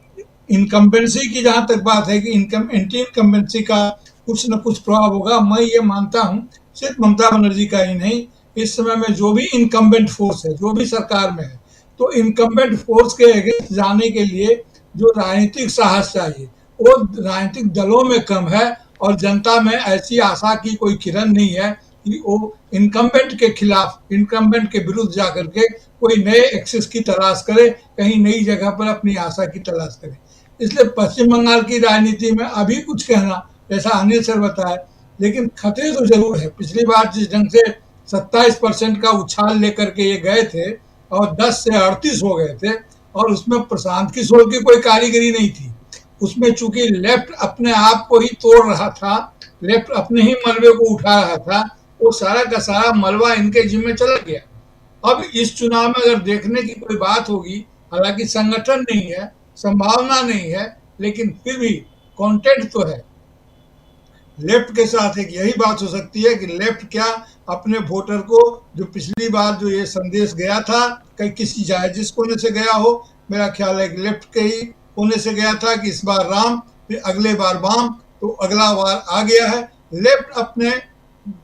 इनकम्बेंसी की जहां तक बात है कि एंटी इनकम्बेंसी का कुछ न कुछ प्रभाव होगा, मैं ये मानता हूँ, सिर्फ ममता बनर्जी का ही नहीं, इस समय में जो भी इनकम्बेंट फोर्स है, जो भी सरकार में है, तो इनकम्बेंट फोर्स के अगेंस्ट जाने के लिए जो राजनीतिक साहस चाहिए वो राजनीतिक दलों में कम है, और जनता में ऐसी आशा की कोई किरण नहीं है कि वो इनकम्बेंट के खिलाफ, इनकम्बेंट के विरुद्ध जाकर के कोई नए एक्सेस की तलाश करे, कहीं नई जगह पर अपनी आशा की तलाश करे। इसलिए पश्चिम बंगाल की राजनीति में अभी कुछ कहना, जैसा अनिल सर बताया, लेकिन खतरे तो जरूर है। पिछली बार जिस ढंग से 27% का उछाल लेकर के ये गए थे और 10 से 38 हो गए थे, और उसमें प्रशांत किशोर की कोई कारीगरी नहीं थी। उसमें चूंकि लेफ्ट अपने आप को ही तोड़ रहा था, लेफ्ट अपने ही मलबे को उठा रहा था, वो सारा का सारा मलबा इनके जिम्मे चला गया। अब इस चुनाव में अगर देखने की कोई बात होगी, हालांकि संगठन नहीं है, संभावना नहीं है, लेकिन फिर भी कंटेंट तो है। लेफ्ट के साथ एक यही बात हो सकती है कि लेफ्ट क्या अपने वोटर को, जो पिछली बार जो ये संदेश गया था, कहीं किसी जिस कोने से गया हो, मेरा ख्याल है कि लेफ्ट के ही कोने से गया था कि इस बार राम, फिर अगले बार वाम, तो अगला बार आ गया है। लेफ्ट अपने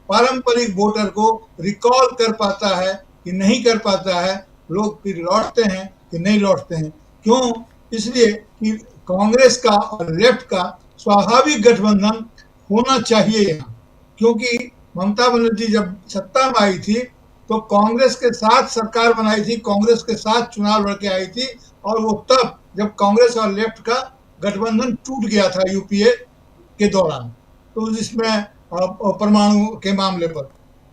पारंपरिक वोटर को रिकॉल कर पाता है कि नहीं कर पाता है, लोग फिर लौटते हैं कि नहीं लौटते हैं। क्यों? इसलिए कि कांग्रेस का और लेफ्ट का स्वाभाविक गठबंधन होना चाहिए यहाँ, क्योंकि ममता बनर्जी जब सत्ता में आई थी तो कांग्रेस के साथ सरकार बनाई थी, कांग्रेस के साथ चुनाव लड़के आई थी, और वो तब जब कांग्रेस और लेफ्ट का गठबंधन टूट गया था यूपीए के दौरान, तो जिसमें परमाणु के मामले पर,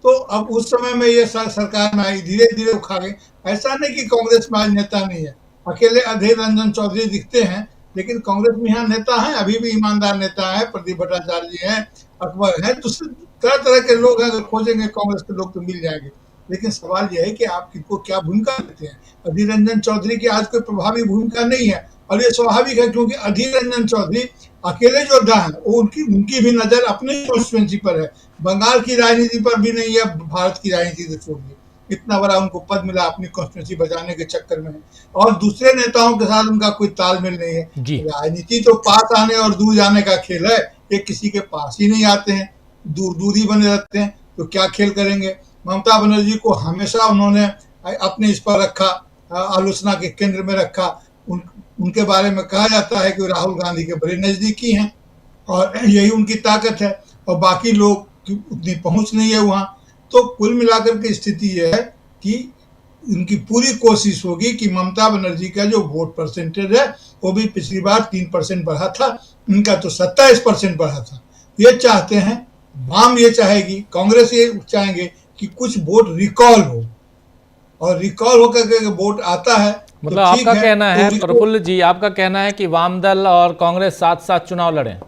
तो अब उस समय में ये सरकार में आई, धीरे धीरे उखा गई। ऐसा नहीं कि कांग्रेस में आज नेता नहीं है, अकेले अधीर रंजन चौधरी दिखते हैं, लेकिन कांग्रेस में यहाँ नेता हैं, अभी भी ईमानदार नेता है, प्रदीप भट्टाचार्य जी हैं, अकबर है, दूसरे तरह तरह के लोग हैं, अगर खोजेंगे कांग्रेस के लोग तो मिल जाएंगे। लेकिन सवाल यह है कि आप किनको क्या भूमिका देते हैं। अधीर रंजन चौधरी की आज कोई प्रभावी भूमिका नहीं है, और ये स्वाभाविक है, क्योंकि अधीर रंजन चौधरी अकेले योद्धा है, वो उनकी भी नजर अपनी कॉन्स्टिट्यूएंसी पर है, बंगाल की राजनीति पर भी नहीं है, भारत की राजनीति से छोड़िए। इतना बड़ा उनको पद मिला अपनी कॉन्स्टिट्यूएंसी बचाने के चक्कर में, और दूसरे नेताओं के साथ उनका कोई तालमेल नहीं है। राजनीति तो पास आने और दूर जाने का खेल है, ये किसी के पास ही नहीं आते हैं, दूर दूर ही बने रहते हैं, तो क्या खेल करेंगे। ममता बनर्जी को हमेशा उन्होंने अपने इस पर रखा, आलोचना के केंद्र में रखा। उनके बारे में कहा जाता है कि राहुल गांधी के बड़े नजदीकी हैं, और यही उनकी ताकत है, और बाकी लोग की उतनी पहुंच नहीं है वहां। तो कुल मिलाकर के स्थिति यह है कि उनकी पूरी कोशिश होगी कि ममता बनर्जी का जो वोट परसेंटेज है वो भी पिछली बार 3% बढ़ा था, उनका तो 27% बढ़ा था। ये चाहते हैं, वाम ये चाहेगी, कांग्रेस ये चाहेंगे कि कुछ वोट रिकॉल हो, और रिकॉल होकर के वोट आता है। मतलब तो आपका कहना है प्रफुल्ल जी, आपका कहना है कि वाम दल और कांग्रेस साथ साथ चुनाव लड़ें,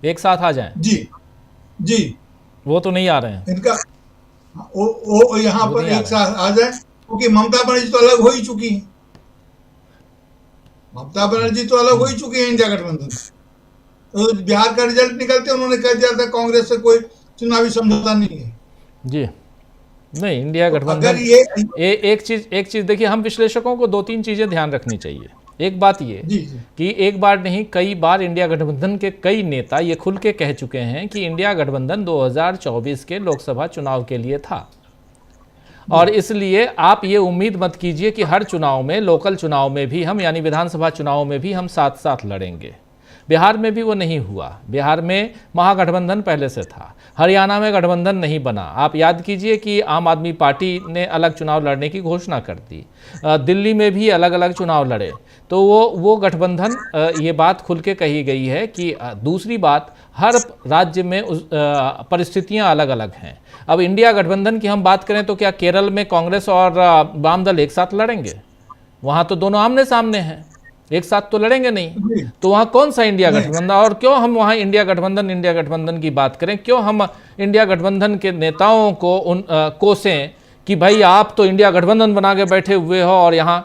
एक साथ आ जाएं? जी जी, वो तो नहीं आ रहे हैं इनका, वो यहाँ पर एक साथ आ जाए, क्योंकि ममता बनर्जी तो अलग हो ही चुकी है, ममता बनर्जी तो अलग हो ही चुकी है इंडिया गठबंधन। तो बिहार का रिजल्ट निकलते उन्होंने कह दिया था कांग्रेस से कोई चुनावी समझौता नहीं है जी। नहीं, इंडिया गठबंधन एक चीज देखिए, हम विश्लेषकों को 2-3 चीजें ध्यान रखनी चाहिए। एक बात ये कि एक बार नहीं कई बार इंडिया गठबंधन के कई नेता ये खुल के कह चुके हैं कि इंडिया गठबंधन 2024 के लोकसभा चुनाव के लिए था, और इसलिए आप ये उम्मीद मत कीजिए कि हर चुनाव में, लोकल चुनाव में भी हम, यानी विधानसभा चुनाव में भी हम साथ साथ लड़ेंगे। बिहार में भी वो नहीं हुआ, बिहार में महागठबंधन पहले से था, हरियाणा में गठबंधन नहीं बना। आप याद कीजिए कि आम आदमी पार्टी ने अलग चुनाव लड़ने की घोषणा कर दी, दिल्ली में भी अलग अलग चुनाव लड़े, तो वो गठबंधन, ये बात खुल के कही गई है कि दूसरी बात, हर राज्य में परिस्थितियां अलग अलग हैं। अब इंडिया गठबंधन की हम बात करें तो क्या केरल में कांग्रेस और वाम दल एक साथ लड़ेंगे? वहाँ तो दोनों आमने सामने हैं, एक साथ तो लड़ेंगे नहीं, तो वहाँ कौन सा इंडिया गठबंधन? और क्यों हम वहाँ इंडिया गठबंधन की बात करें, क्यों हम इंडिया गठबंधन के नेताओं को कोसें कि भाई आप तो इंडिया गठबंधन बना के बैठे हुए हो। और यहाँ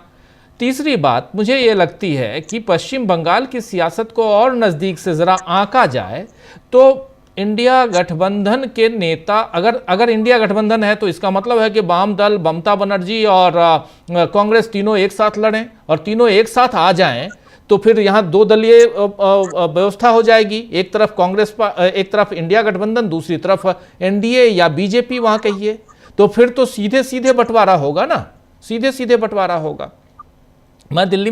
तीसरी बात मुझे ये लगती है कि पश्चिम बंगाल की सियासत को और नज़दीक से ज़रा आंका जाए तो इंडिया गठबंधन के नेता, अगर इंडिया गठबंधन है तो इसका मतलब है कि वाम दल, ममता बनर्जी और कांग्रेस तीनों एक साथ लड़ें और तीनों एक साथ आ जाएं, तो फिर यहाँ 2 दलीय व्यवस्था हो जाएगी। एक तरफ कांग्रेस, एक तरफ इंडिया गठबंधन, दूसरी तरफ एनडीए या बीजेपी वहाँ कहिए, तो फिर तो सीधे सीधे बंटवारा होगा ना, सीधे सीधे बंटवारा होगा। मैं दिल्ली